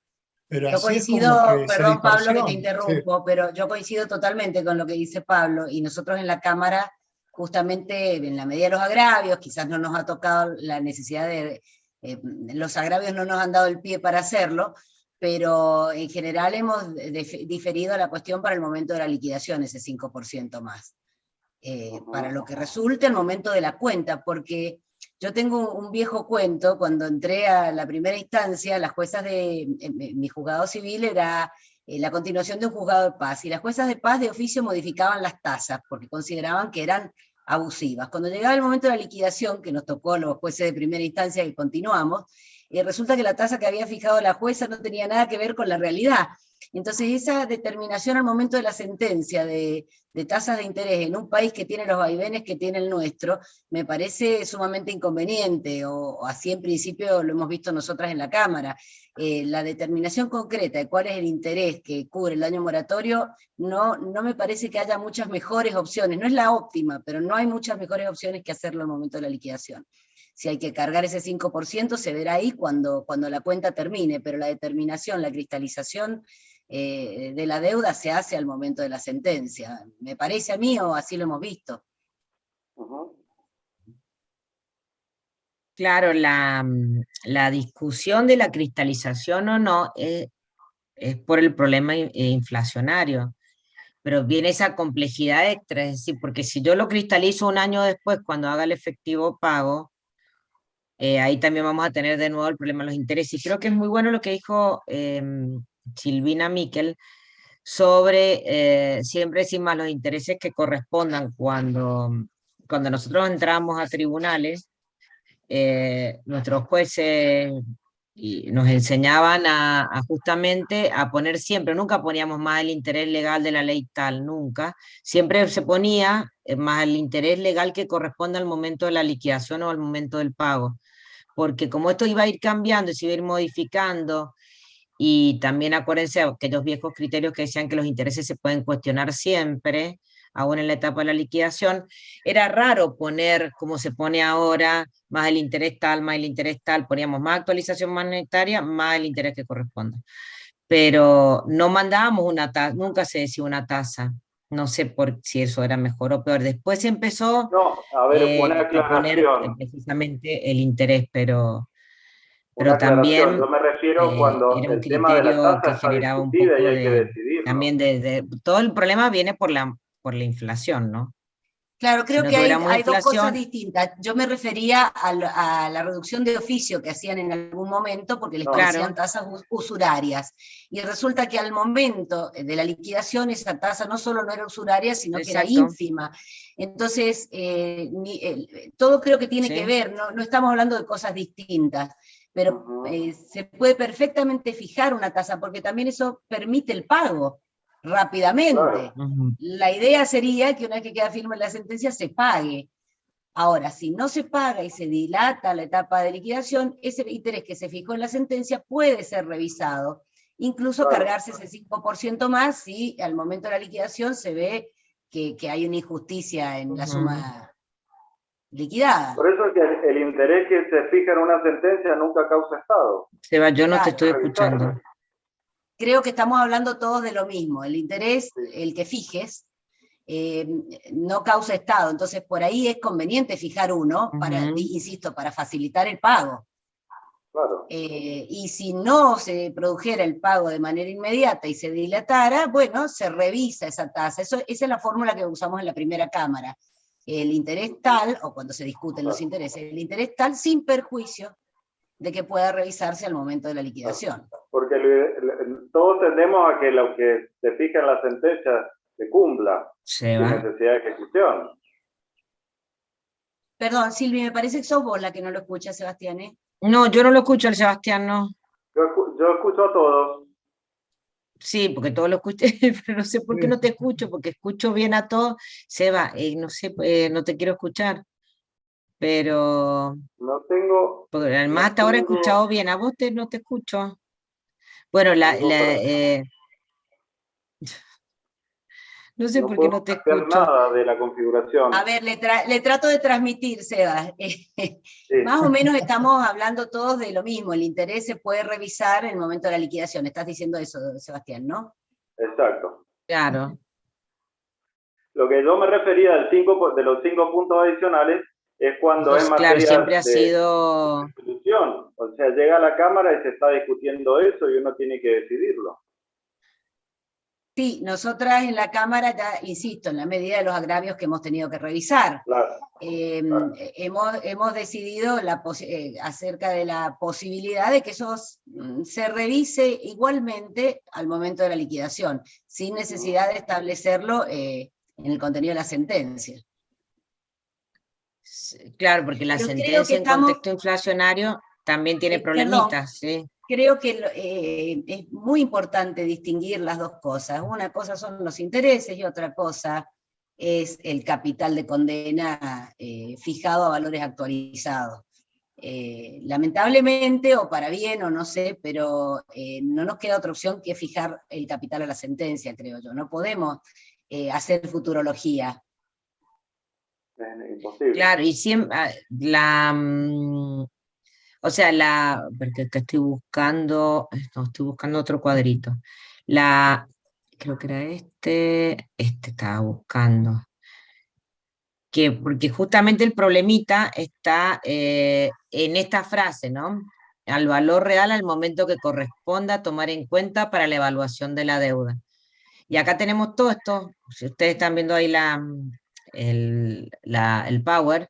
Pero Yo así coincido, es como que perdón Pablo que te sí. interrumpo, pero yo coincido totalmente con lo que dice Pablo, y nosotros en la Cámara, justamente en la medida de los agravios, quizás no nos ha tocado la necesidad los agravios no nos han dado el pie para hacerlo, pero en general hemos diferido la cuestión para el momento de la liquidación, ese 5% más. Para lo que resulte el momento de la cuenta, porque yo tengo un viejo cuento. Cuando entré a la primera instancia, las juezas mi juzgado civil era la continuación de un juzgado de paz, y las juezas de paz de oficio modificaban las tasas, porque consideraban que eran abusivas. Cuando llegaba el momento de la liquidación, que nos tocó a los jueces de primera instancia que continuamos, resulta que la tasa que había fijado la jueza no tenía nada que ver con la realidad. Entonces esa determinación al momento de la sentencia de tasas de interés en un país que tiene los vaivenes que tiene el nuestro, me parece sumamente inconveniente, o así en principio lo hemos visto nosotras en la Cámara. La determinación concreta de cuál es el interés que cubre el daño moratorio, no me parece que haya muchas mejores opciones. No es la óptima, pero no hay muchas mejores opciones que hacerlo al momento de la liquidación. Si hay que cargar ese 5%, se verá ahí cuando la cuenta termine, pero la determinación, la cristalización de la deuda se hace al momento de la sentencia. Me parece a mí, o así lo hemos visto. Claro, la discusión de la cristalización o no es por el problema inflacionario, pero viene esa complejidad extra, es decir, porque si yo lo cristalizo un año después, cuando haga el efectivo pago, ahí también vamos a tener de nuevo el problema de los intereses. Y creo que es muy bueno lo que dijo Silvina Miquel sobre siempre decir más los intereses que correspondan cuando nosotros entramos a tribunales. Nuestros jueces nos enseñaban a justamente a poner siempre, nunca poníamos más el interés legal de la ley tal, nunca, siempre se ponía más el interés legal que corresponde al momento de la liquidación o al momento del pago, porque como esto iba a ir cambiando y se iba a ir modificando, y también acuérdense de aquellos viejos criterios que decían que los intereses se pueden cuestionar siempre, aún en la etapa de la liquidación, era raro poner, como se pone ahora, más el interés tal, más el interés tal, poníamos más actualización monetaria, más el interés que corresponda. Pero no mandábamos una tasa, nunca se decía una tasa. No sé si eso era mejor o peor. Después se empezó a poner precisamente el interés, pero también yo me refiero cuando era un el tema de la criterio tasa que está generaba un discutida poco y hay que decidirlo. también todo el problema viene por la inflación, ¿no? Claro, creo Si no que hay inflación, dos cosas distintas. Yo me refería a la reducción de oficio que hacían en algún momento porque les parecían tasas usurarias. Y resulta que al momento de la liquidación esa tasa no solo no era usuraria, sino que era ínfima. Entonces, todo creo que tiene que ver, no estamos hablando de cosas distintas, pero se puede perfectamente fijar una tasa porque también eso permite el pago rápidamente. La idea sería que una vez que queda firme la sentencia se pague. Ahora, si no se paga y se dilata la etapa de liquidación, ese interés que se fijó en la sentencia puede ser revisado, incluso cargarse ese 5% más si al momento de la liquidación se ve que hay una injusticia en la suma liquidada. Por eso es que el interés que se fija en una sentencia nunca causa estado. Seba, yo no te estoy escuchando. Creo que estamos hablando todos de lo mismo. El interés, el que fijes, no causa estado. Entonces, por ahí es conveniente fijar uno, insisto, para facilitar el pago. Claro. Y si no se produjera el pago de manera inmediata y se dilatara, bueno, se revisa esa tasa. Esa es la fórmula que usamos en la primera cámara. El interés tal, o cuando se discuten los intereses, el interés tal sin perjuicio de que pueda revisarse al momento de la liquidación. Porque todos tendemos a que lo que se fija en la sentencia se cumpla, sin necesidad de ejecución. Perdón, Silvi, me parece que sos vos la que no lo escucha, Sebastián, ¿eh? No, yo no lo escucho al Sebastián, no. Yo escucho a todos. Sí, porque todos lo escuché, pero no sé por qué no te escucho, porque escucho bien a todos. Seba, no sé, no te quiero escuchar, pero... No tengo... Porque además hasta ahora he escuchado bien, a vos no te escucho. Bueno, no sé por qué no te escucho. Nada de la configuración. A ver, le trato de transmitir, Seba. Sí. Más o menos estamos hablando todos de lo mismo. El interés se puede revisar en el momento de la liquidación. Estás diciendo eso, Sebastián, ¿no? Exacto. Claro. Lo que yo me refería de los 5 puntos adicionales es cuando Pues, es materia claro, siempre ha de sido... discusión. O sea, llega a la Cámara y se está discutiendo eso y uno tiene que decidirlo. Sí, nosotras en la Cámara, ya insisto, en la medida de los agravios que hemos tenido que revisar, claro. Hemos decidido acerca de la posibilidad de que eso se revise igualmente al momento de la liquidación, sin necesidad de establecerlo en el contenido de la sentencia. Claro, porque la sentencia en contexto inflacionario también tiene problemitas, ¿sí? Creo que es muy importante distinguir las dos cosas. Una cosa son los intereses y otra cosa es el capital de condena fijado a valores actualizados. Lamentablemente, o para bien, o no sé, pero no nos queda otra opción que fijar el capital a la sentencia, creo yo. No podemos hacer futurología. Es imposible. Claro, y siempre o sea, porque estoy buscando otro cuadrito. Creo que era este estaba buscando. Porque justamente el problemita está en esta frase, ¿no? Al valor real al momento que corresponda tomar en cuenta para la evaluación de la deuda. Y acá tenemos todo esto, si ustedes están viendo ahí el Power,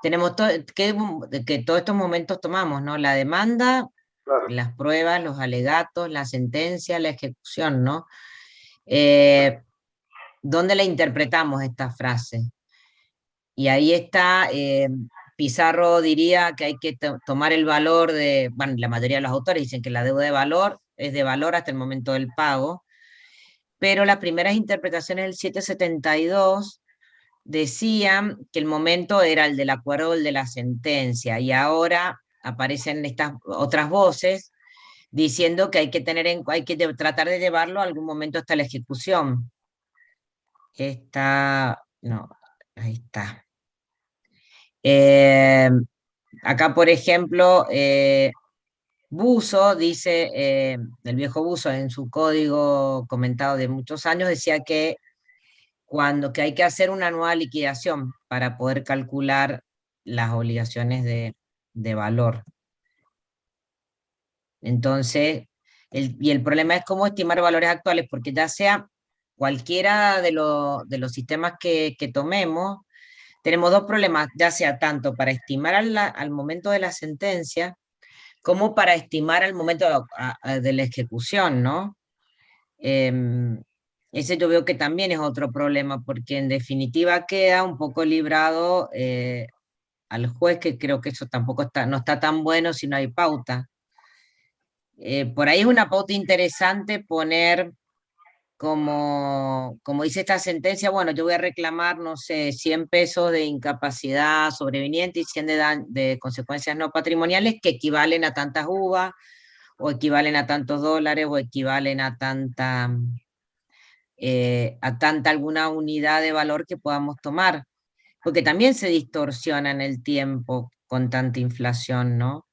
tenemos que todos estos momentos tomamos, ¿no? La demanda, claro. Las pruebas, los alegatos, la sentencia, la ejecución, ¿no? ¿Dónde la interpretamos esta frase? Y ahí está, Pizarro diría que hay que tomar el valor bueno, la mayoría de los autores dicen que la deuda de valor es de valor hasta el momento del pago, pero las primeras interpretaciones del 772 decían que el momento era el del acuerdo o el de la sentencia, y ahora aparecen estas otras voces diciendo que hay que tratar de llevarlo a algún momento hasta la ejecución. No, ahí está. Acá, por ejemplo, Buzo dice, el viejo Buzo en su código comentado de muchos años, decía que que hay que hacer una nueva liquidación para poder calcular las obligaciones de valor. Entonces, y el problema es cómo estimar valores actuales, porque ya sea cualquiera de los sistemas que tomemos, tenemos dos problemas, ya sea tanto para estimar al momento de la sentencia, como para estimar al momento de la ejecución, ¿no? Ese yo veo que también es otro problema, porque en definitiva queda un poco librado al juez, que creo que eso tampoco no está tan bueno si no hay pauta. Por ahí es una pauta interesante poner, como dice esta sentencia, bueno, yo voy a reclamar, no sé, 100 pesos de incapacidad sobreviniente y 100 de consecuencias no patrimoniales, que equivalen a tantas uvas, o equivalen a tantos dólares, o equivalen a tanta alguna unidad de valor que podamos tomar, porque también se distorsiona en el tiempo con tanta inflación, ¿no?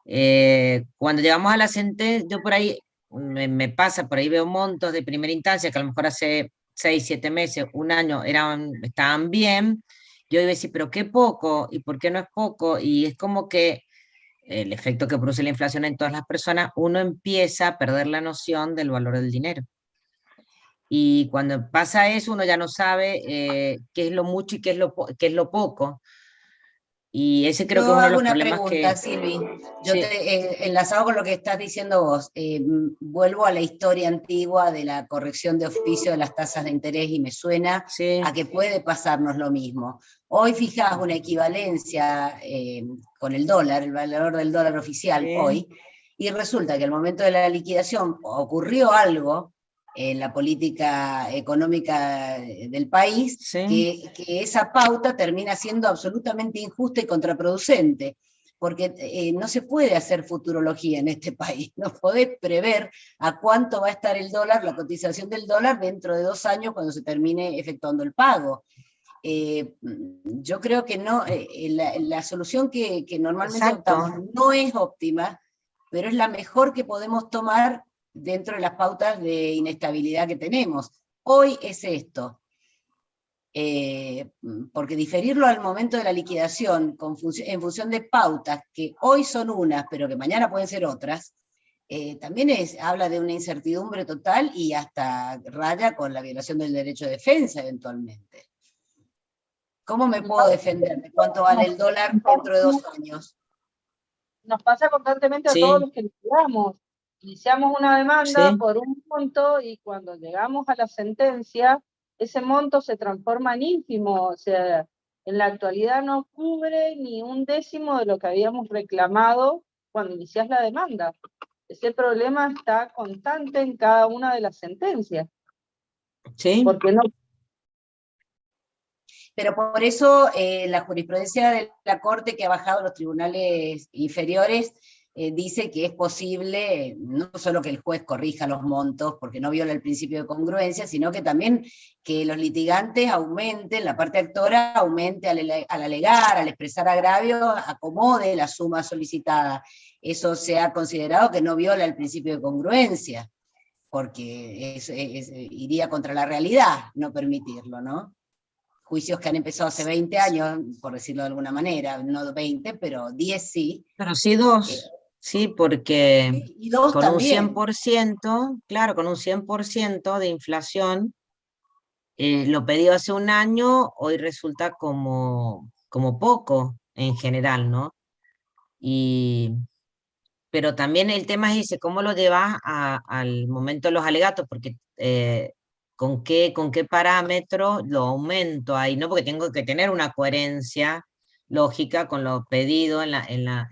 Cuando llegamos a la sentencia, yo por ahí, me pasa, por ahí veo montos de primera instancia que a lo mejor hace 6, 7 meses, un año, estaban bien, yo iba a decir, pero qué poco, y por qué no es poco, y es como que el efecto que produce la inflación en todas las personas, uno empieza a perder la noción del valor del dinero. Y cuando pasa eso, uno ya no sabe qué es lo mucho y qué es lo poco. Y ese creo que es uno de los problemas que... Yo hago una pregunta, Silvi. Yo Sí. enlazado con lo que estás diciendo vos, vuelvo a la historia antigua de la corrección de oficio de las tasas de interés y me suena Sí. a que puede pasarnos lo mismo. Hoy fijás una equivalencia con el dólar, el valor del dólar oficial Sí. hoy, y resulta que al momento de la liquidación ocurrió algo en la política económica del país, Sí. que esa pauta termina siendo absolutamente injusta y contraproducente, porque no se puede hacer futurología en este país, no podés prever a cuánto va a estar el dólar, la cotización del dólar dentro de 2 años cuando se termine efectuando el pago. Yo creo que no, la solución que normalmente Exacto. optamos no es óptima, pero es la mejor que podemos tomar dentro de las pautas de inestabilidad que tenemos. Hoy es esto, porque diferirlo al momento de la liquidación en función de pautas que hoy son unas, pero que mañana pueden ser otras, también habla de una incertidumbre total y hasta raya con la violación del derecho de defensa eventualmente. ¿Cómo me puedo defender de cuánto vale el dólar dentro de 2 años? Nos pasa constantemente a todos los que litigamos. Iniciamos una demanda por un monto y cuando llegamos a la sentencia, ese monto se transforma en ínfimo. O sea, en la actualidad no cubre ni 1/10 de lo que habíamos reclamado cuando iniciás la demanda. Ese problema está constante en cada una de las sentencias. Sí. Porque no. Pero por eso la jurisprudencia de la Corte que ha bajado a los tribunales inferiores dice que es posible no solo que el juez corrija los montos, porque no viola el principio de congruencia, sino que también que los litigantes aumenten, la parte actora aumente al alegar, al expresar agravio, acomode la suma solicitada. Eso se ha considerado que no viola el principio de congruencia, porque iría contra la realidad no permitirlo, ¿no? Juicios que han empezado hace 20 años, por decirlo de alguna manera, no 20, pero 10 sí. Pero sí 2, sí, porque y 2 con también. un 100%, claro, con un 100% de inflación, lo pedido hace un año, hoy resulta como poco en general, ¿no? Pero también el tema es ese, ¿cómo lo llevas al momento de los alegatos? Porque ¿con qué parámetro lo aumento ahí? ¿No? Porque tengo que tener una coherencia lógica con lo pedido en la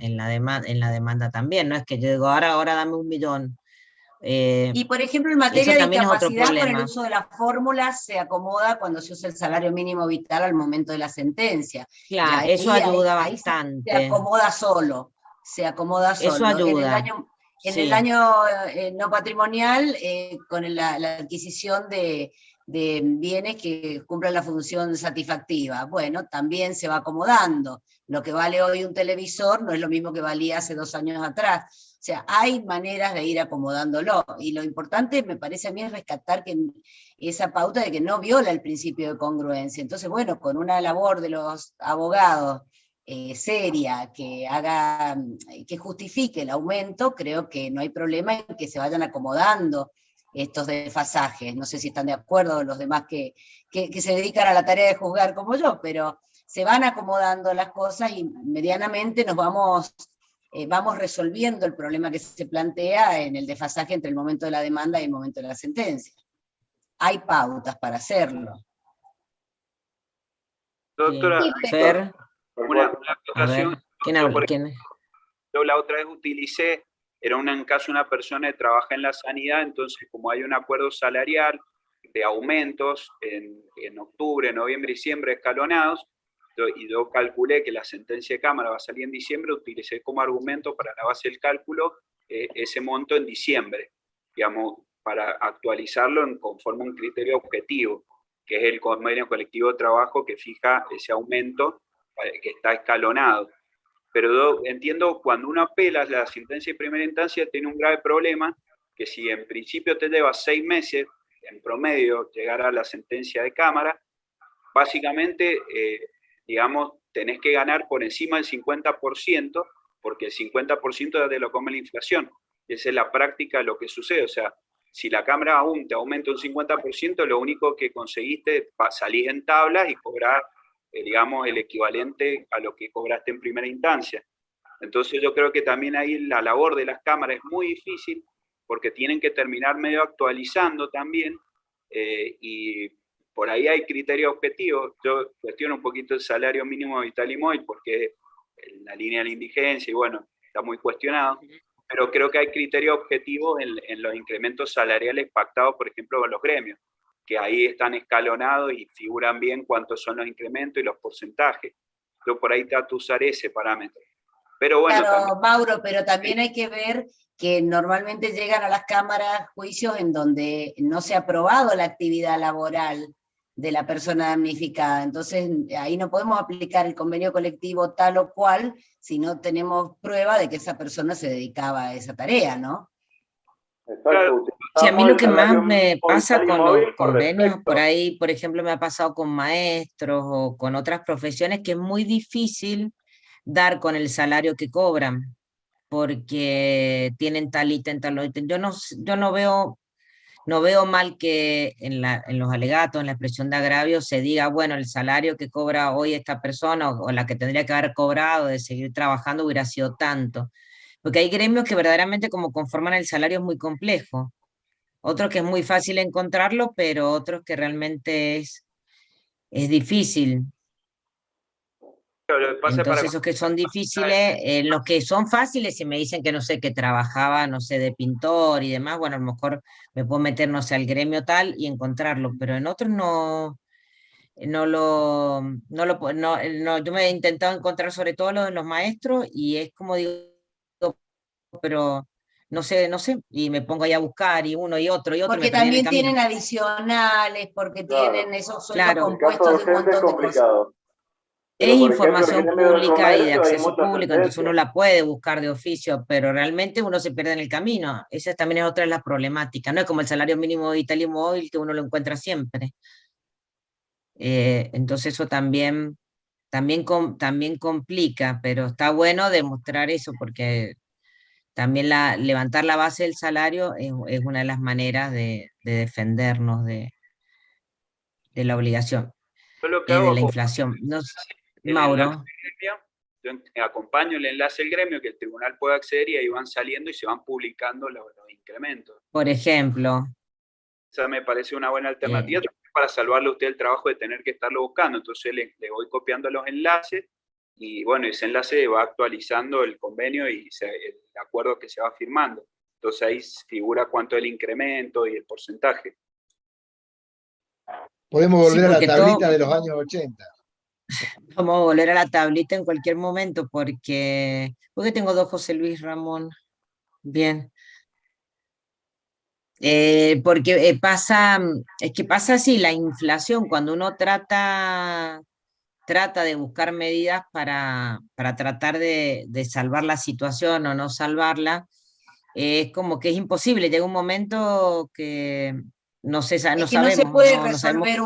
demanda también, no es que yo digo, ahora dame 1 millón. Y por ejemplo, en materia de también es otro incapacidad, con el problema. uso de las fórmulas se acomoda cuando se usa el salario mínimo vital al momento de la sentencia. Claro, ahí, eso ayuda ahí bastante. se acomoda solo. Se acomoda solo. Eso ayuda. En el año no patrimonial, con la adquisición de bienes que cumplan la función satisfactiva. Bueno, también se va acomodando. Lo que vale hoy un televisor no es lo mismo que valía hace 2 años atrás. O sea, hay maneras de ir acomodándolo. Y lo importante, me parece a mí, es rescatar esa pauta de que no viola el principio de congruencia. Entonces, bueno, con una labor de los abogados seria, que justifique el aumento, creo que no hay problema en que se vayan acomodando estos desfasajes. No sé si están de acuerdo los demás que se dedican a la tarea de juzgar como yo, pero se van acomodando las cosas y medianamente nos vamos resolviendo el problema que se plantea en el desfasaje entre el momento de la demanda y el momento de la sentencia. Hay pautas para hacerlo. Doctora, Fer, una acotación. ¿quién habla? ¿Quién? Yo la otra vez utilicé, era un caso de una persona que trabaja en la sanidad, entonces como hay un acuerdo salarial de aumentos en octubre, noviembre y diciembre escalonados, y yo calculé que la sentencia de Cámara va a salir en diciembre, utilicé como argumento para la base del cálculo ese monto en diciembre, digamos, para actualizarlo conforme a un criterio objetivo, que es el convenio colectivo de trabajo que fija ese aumento que está escalonado. Pero yo entiendo, cuando uno apela a la sentencia de primera instancia, tiene un grave problema, que si en principio te lleva 6 meses, en promedio, llegar a la sentencia de Cámara, básicamente, digamos, tenés que ganar por encima del 50%, porque el 50% te lo come la inflación. Esa es la práctica de lo que sucede. O sea, si la Cámara aún te aumenta un 50%, lo único que conseguiste, salís en tablas y cobrar, digamos, el equivalente a lo que cobraste en primera instancia. Entonces yo creo que también ahí la labor de las cámaras es muy difícil, porque tienen que terminar medio actualizando también, y por ahí hay criterios objetivos. Yo cuestiono un poquito el salario mínimo vital y móvil, porque en la línea de la indigencia, y bueno, está muy cuestionado, pero creo que hay criterios objetivos en los incrementos salariales pactados, por ejemplo, con los gremios, que ahí están escalonados y figuran bien cuántos son los incrementos y los porcentajes. Yo por ahí trato de usar ese parámetro. Pero bueno, claro, también, Mauro, pero también hay que ver que normalmente llegan a las cámaras juicios en donde no se ha aprobado la actividad laboral de la persona damnificada. Entonces, ahí no podemos aplicar el convenio colectivo tal o cual si no tenemos prueba de que esa persona se dedicaba a esa tarea, ¿no? Exacto. Sí, a mí lo que más me pasa vital y con los móvil por convenios, defecto. por ahí, por ejemplo, me ha pasado con maestros o con otras profesiones, que es muy difícil dar con el salario que cobran, porque tienen tal ítem, tal ítem. Yo no veo mal que en los alegatos, en la expresión de agravio, se diga, bueno, el salario que cobra hoy esta persona o la que tendría que haber cobrado de seguir trabajando hubiera sido tanto. Porque hay gremios que verdaderamente como conforman el salario es muy complejo. Otros que es muy fácil encontrarlo, pero otros que realmente es difícil. lo que pasa Entonces para esos que son difíciles, los que son fáciles, si me dicen que no sé, que trabajaba, no sé, de pintor y demás, bueno, a lo mejor me puedo meter, no sé, al gremio tal y encontrarlo, pero en otros no, yo me he intentado encontrar sobre todo lo de los maestros y es como digo, pero no sé, y me pongo ahí a buscar y uno y otro, y me Porque perdí en el también camino. tienen adicionales, porque Claro. tienen esos sueldos Claro. El caso compuestos de un docente es montón de cosas. complicado. Es Pero, por ejemplo, el información gremio del pública y de comercio hay acceso muchas público, entonces uno sentencias. la puede buscar de oficio, pero realmente uno se pierde en el camino. Esa también es otra de las problemáticas, no es como el salario mínimo vital y móvil que uno lo encuentra siempre. Entonces eso también complica, pero está bueno demostrar eso, porque también levantar la base del salario es una de las maneras de defendernos de la obligación, yo lo que de hago la inflación. el enlace Mauro. del gremio, yo acompaño el enlace del gremio que el tribunal puede acceder y ahí van saliendo y se van publicando los incrementos. Por ejemplo, Esa me parece una buena alternativa para salvarle a usted el trabajo de tener que estarlo buscando. Entonces le voy copiando los enlaces y bueno, ese enlace va actualizando el convenio y el acuerdo que se va firmando. Entonces ahí figura cuánto es el incremento y el porcentaje. Podemos sí, volver a la porque tablita de los años 80. vamos a volver a la tablita en cualquier momento, porque tengo dos José Luis Ramón. Bien. Porque es que pasa así, la inflación, cuando uno trata de buscar medidas para tratar de salvar la situación o no salvarla, es como que es imposible. Llega un momento que no Es sabemos. que no se puede No sabemos resolver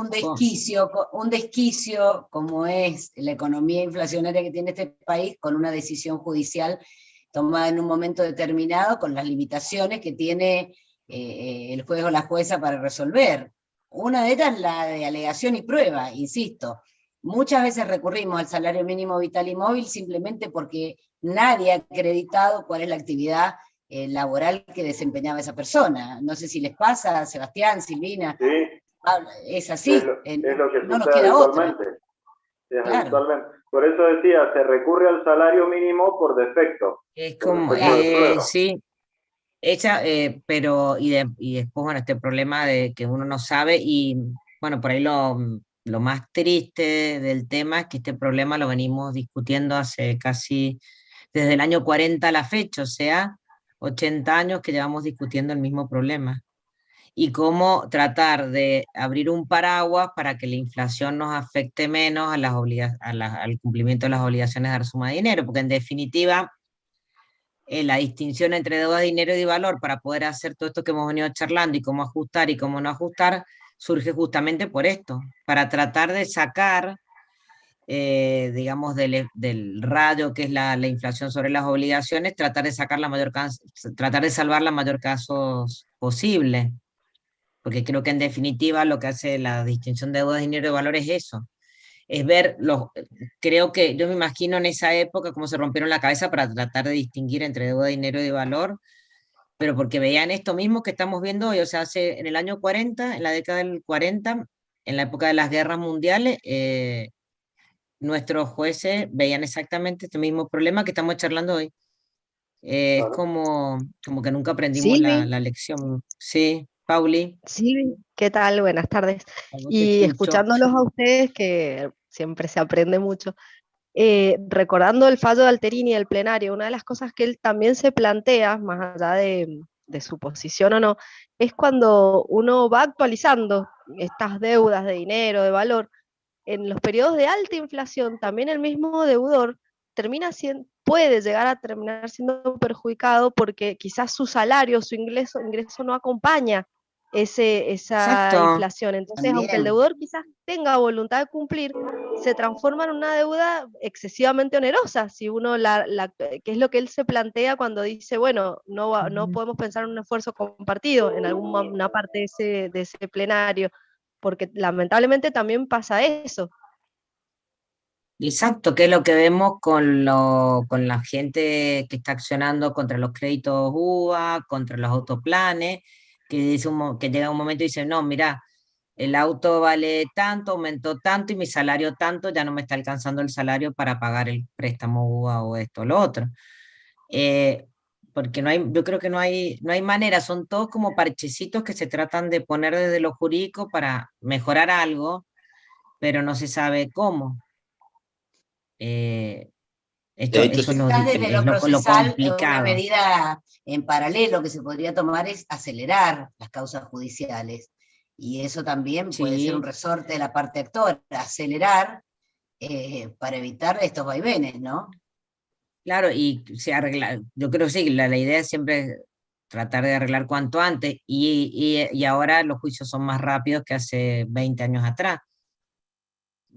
un desquicio como es la economía inflacionaria que tiene este país con una decisión judicial tomada en un momento determinado con las limitaciones que tiene el juez o la jueza para resolver. Una de ellas es la de alegación y prueba, insisto. Muchas veces recurrimos al salario mínimo vital y móvil simplemente porque nadie ha acreditado cuál es la actividad laboral que desempeñaba esa persona. No sé si les pasa, Sebastián, Silvina. Sí. Es así. Es lo que no nos sucede queda habitualmente. otra. Claro. Habitualmente. Por eso decía, se recurre al salario mínimo por defecto. Es como, sí, pero y después, bueno, este problema de que uno no sabe, y bueno, por ahí lo más triste del tema es que este problema lo venimos discutiendo hace casi desde el año 40 a la fecha, o sea, 80 años que llevamos discutiendo el mismo problema. Y cómo tratar de abrir un paraguas para que la inflación nos afecte menos al cumplimiento de las obligaciones de dar suma de dinero, porque en definitiva la distinción entre deuda, dinero y valor para poder hacer todo esto que hemos venido charlando y cómo ajustar y cómo no ajustar, surge justamente por esto, para tratar de sacar digamos, del radio que es la inflación sobre las obligaciones, tratar de salvar la mayor casos posible. Porque creo que en definitiva lo que hace la distinción de deuda, dinero y valor es eso. Es ver creo que yo me imagino en esa época cómo se rompieron la cabeza para tratar de distinguir entre deuda, dinero y valor, pero porque veían esto mismo que estamos viendo hoy, o sea, en el año 40, en la década del 40, en la época de las guerras mundiales, nuestros jueces veían exactamente este mismo problema que estamos charlando hoy. Es como que nunca aprendimos la lección. Sí, Pauli. Sí, ¿qué tal? Buenas tardes. Y escuchándolos a ustedes, que siempre se aprende mucho, recordando el fallo de Alterini del plenario, una de las cosas que él también se plantea, más allá de su posición o no, es cuando uno va actualizando estas deudas de dinero, de valor, en los periodos de alta inflación, también el mismo deudor puede llegar a terminar siendo perjudicado porque quizás su salario, su ingreso no acompaña esa inflación. Entonces, también. aunque el deudor quizás tenga voluntad de cumplir, se transforma en una deuda excesivamente onerosa, si uno que es lo que él se plantea cuando dice, bueno, no podemos pensar en un esfuerzo compartido en alguna parte de ese plenario, porque lamentablemente también pasa eso. Exacto, que es lo que vemos con la gente que está accionando contra los créditos UVA, contra los autoplanes, que llega un momento y dice, no, mira, el auto vale tanto, aumentó tanto y mi salario tanto, ya no me está alcanzando el salario para pagar el préstamo UVA o esto o lo otro. Porque yo creo que no hay manera, son todos como parchecitos que se tratan de poner desde lo jurídico para mejorar algo, pero no se sabe cómo. Eso no desde lo procesal, complicado. una medida en paralelo que se podría tomar es acelerar las causas judiciales. Y eso también puede ser un resorte de la parte actora, acelerar para evitar estos vaivenes, ¿no? Claro, y se arregla. Yo creo que sí, la idea es siempre tratar de arreglar cuanto antes, y ahora los juicios son más rápidos que hace 20 años atrás.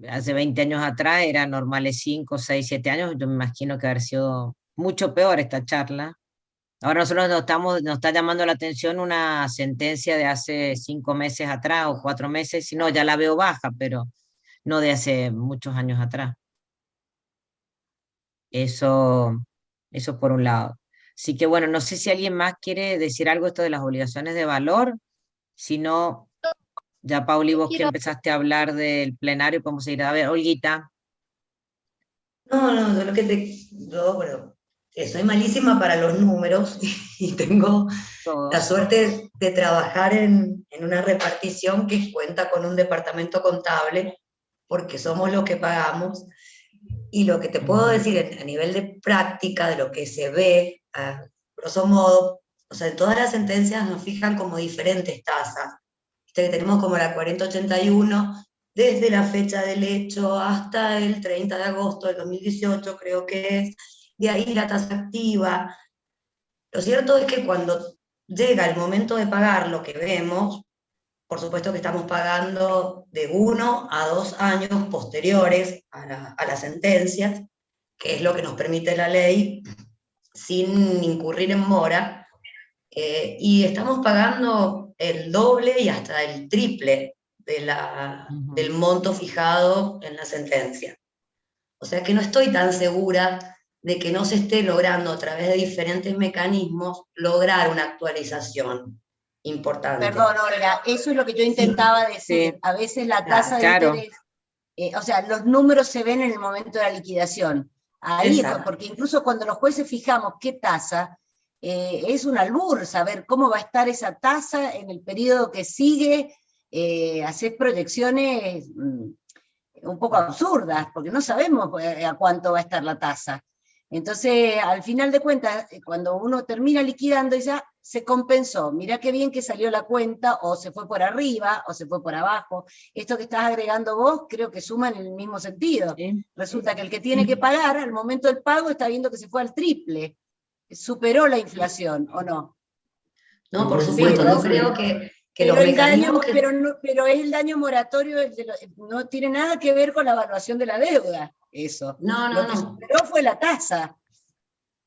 Hace 20 años atrás era normales 5, 6, 7 años, yo me imagino que haber sido mucho peor esta charla. Ahora nosotros nos está llamando la atención una sentencia de hace 5 meses atrás o 4 meses, si no, ya la veo baja, pero no de hace muchos años atrás. Eso por un lado. Así que bueno, no sé si alguien más quiere decir algo esto de las obligaciones de valor, si no, ya Pauli, vos que empezaste a hablar del plenario, podemos seguir. A ver, Olguita. No, yo lo que bueno, soy malísima para los números y tengo la suerte de trabajar en una repartición que cuenta con un departamento contable, porque somos los que pagamos, y lo que te puedo decir a nivel de práctica, de lo que se ve, a grosso modo, o sea, en todas las sentencias nos fijan como diferentes tasas. Que tenemos como la 4081, desde la fecha del hecho hasta el 30 de agosto del 2018, creo que es, de ahí la tasa activa. Lo cierto es que cuando llega el momento de pagar lo que vemos, por supuesto que estamos pagando de 1 a 2 años posteriores a las sentencias, que es lo que nos permite la ley, sin incurrir en mora, y estamos pagando el doble y hasta el triple del monto fijado en la sentencia. O sea que no estoy tan segura de que no se esté logrando a través de diferentes mecanismos lograr una actualización importante. Perdón, Olga, eso es lo que yo intentaba decir. Sí. A veces la tasa de interés, o sea, los números se ven en el momento de la liquidación. Ahí, porque incluso cuando los jueces fijamos qué tasa, es un albur saber cómo va a estar esa tasa en el periodo que sigue, hacer proyecciones un poco absurdas, porque no sabemos a cuánto va a estar la tasa. Entonces, al final de cuentas, cuando uno termina liquidando, ya se compensó. Mirá qué bien que salió la cuenta, o se fue por arriba, o se fue por abajo. Esto que estás agregando vos, creo que suma en el mismo sentido. ¿Sí? Resulta que el que tiene que pagar, al momento del pago, está viendo que se fue al triple. Superó la inflación, ¿o no? No, por supuesto, yo creo que que los mecanismos pero es el daño moratorio, no tiene nada que ver con la evaluación de la deuda, eso. Lo que superó fue la tasa.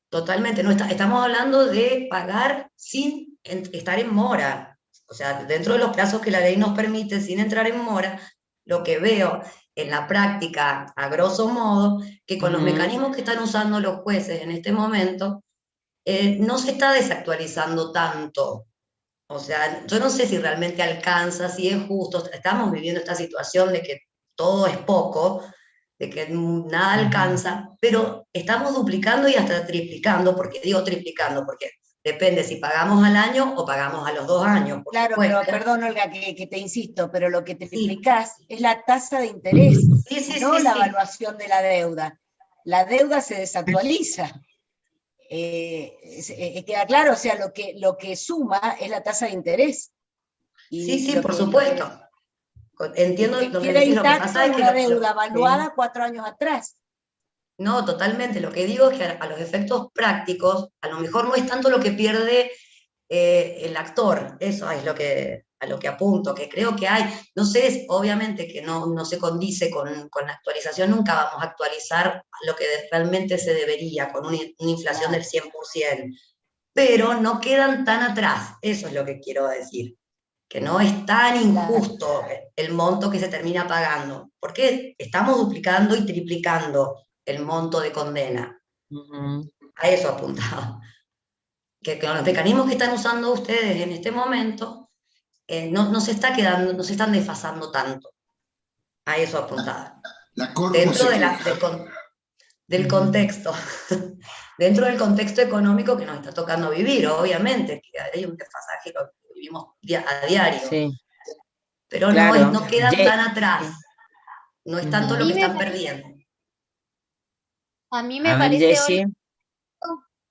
Totalmente, no estamos hablando de pagar sin estar en mora, o sea, dentro de los plazos que la ley nos permite, sin entrar en mora. Lo que veo en la práctica, a grosso modo, que con los mecanismos que están usando los jueces en este momento, no se está desactualizando tanto. O sea, yo no sé si realmente alcanza, si es justo. Estamos viviendo esta situación de que todo es poco, de que nada alcanza, pero estamos duplicando y hasta triplicando, porque digo triplicando, porque depende si pagamos al año o pagamos a los 2 años. Claro, pero perdón, Olga, que te insisto, pero lo que triplicás es la tasa de interés, no la evaluación de la deuda. La deuda se desactualiza. Queda claro, o sea, lo que suma es la tasa de interés. Y sí, por supuesto. Entiendo lo que decís, lo que pasa es que la deuda evaluada 4 años atrás. No, totalmente. Lo que digo es que a los efectos prácticos, a lo mejor no es tanto lo que pierde el actor. Eso es a lo que apunto, que creo que hay. No sé, obviamente que no se condice con la actualización, nunca vamos a actualizar lo que realmente se debería, con una inflación del 100%. Pero no quedan tan atrás, eso es lo que quiero decir. Que no es tan injusto el monto que se termina pagando, porque estamos duplicando y triplicando el monto de condena. A eso apuntaba. Que con los mecanismos que están usando ustedes en este momento, no se están desfasando tanto. A eso apuntaba. Dentro del contexto. Dentro del contexto económico que nos está tocando vivir, obviamente, que hay un desfasaje, lo vivimos a diario. Sí. Pero claro, no quedan tan atrás. No es tanto lo que están perdiendo. A mí me parece,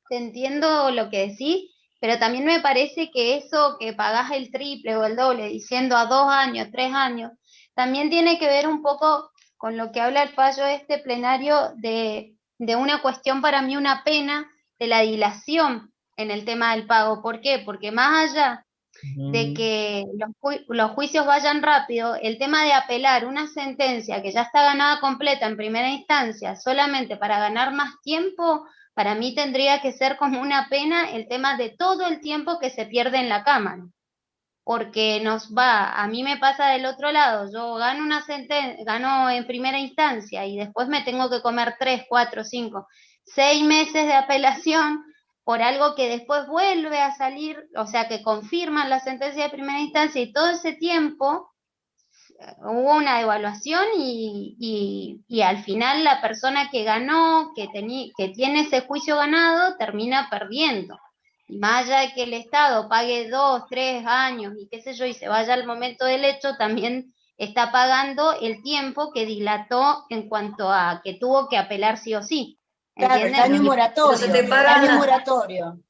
te entiendo lo que decís, pero también me parece que eso que pagás el triple o el doble, diciendo a 2 años, 3 años, también tiene que ver un poco con lo que habla el fallo plenario de una cuestión, para mí una pena, de la dilación en el tema del pago. ¿Por qué? Porque más allá de que los juicios vayan rápido, el tema de apelar una sentencia que ya está ganada completa en primera instancia solamente para ganar más tiempo, para mí tendría que ser como una pena el tema de todo el tiempo que se pierde en la Cámara. Porque a mí me pasa del otro lado, yo gano en primera instancia y después me tengo que comer 3, 4, 5, 6 meses de apelación por algo que después vuelve a salir, o sea, que confirman la sentencia de primera instancia, y todo ese tiempo hubo una evaluación y al final la persona que ganó, que tiene ese juicio ganado, termina perdiendo. Y más allá de que el Estado pague 2, 3 años y qué sé yo, y se vaya al momento del hecho, también está pagando el tiempo que dilató en cuanto a que tuvo que apelar sí o sí. Claro, el daño moratorio,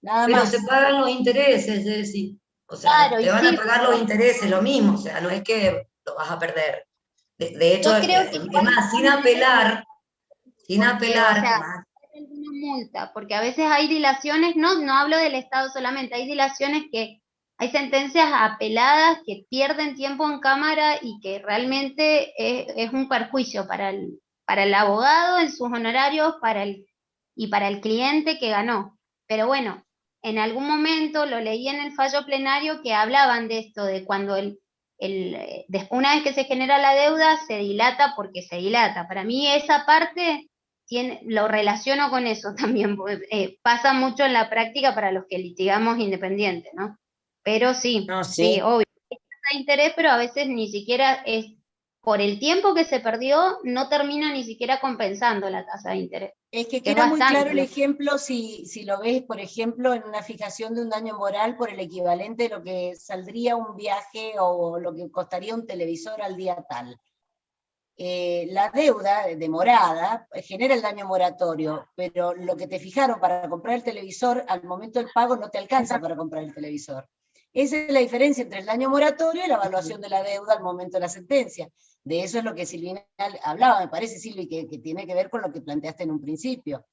nada más. Pero se pagan los intereses, es decir, o sea, claro, te van a pagar los intereses, lo mismo, o sea, no es que lo vas a perder. De hecho, es más, sin apelar, o sea, una multa, porque a veces hay dilaciones, no hablo del Estado solamente, hay dilaciones que hay sentencias apeladas que pierden tiempo en Cámara y que realmente es un perjuicio para el abogado en sus honorarios, y para el cliente que ganó. Pero bueno, en algún momento lo leí en el fallo plenario que hablaban de esto, de cuando una vez que se genera la deuda, se dilata porque se dilata. Para mí esa parte lo relaciono con eso también, porque, pasa mucho en la práctica para los que litigamos independientes, ¿no? Pero sí, sí, obvio, hay interés, pero a veces ni siquiera es, por el tiempo que se perdió, no termina ni siquiera compensando la tasa de interés. Es que queda muy claro el ejemplo si lo ves, por ejemplo, en una fijación de un daño moral por el equivalente de lo que saldría un viaje o lo que costaría un televisor al día tal. La deuda demorada genera el daño moratorio, pero lo que te fijaron para comprar el televisor, al momento del pago no te alcanza para comprar el televisor. Esa es la diferencia entre el daño moratorio y la evaluación de la deuda al momento de la sentencia. De eso es lo que Silvina hablaba, me parece, Silvi, que tiene que ver con lo que planteaste en un principio.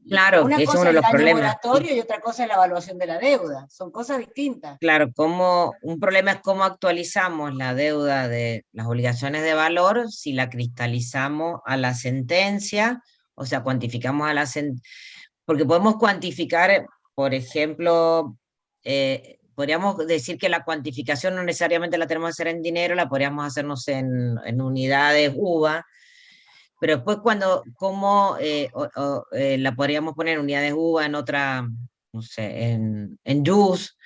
Claro, Una que ese es cosa uno de es el los daño problemas. moratorio y otra cosa es la evaluación de la deuda. Son cosas distintas. Claro, un problema es cómo actualizamos la deuda de las obligaciones de valor si la cristalizamos a la sentencia, o sea, cuantificamos a la sentencia, porque podemos cuantificar, por ejemplo, podríamos decir que la cuantificación no necesariamente la tenemos que hacer en dinero, la podríamos hacernos en unidades UVA, pero después cómo la podríamos poner en unidades UVA, en otra, no sé, en JUS,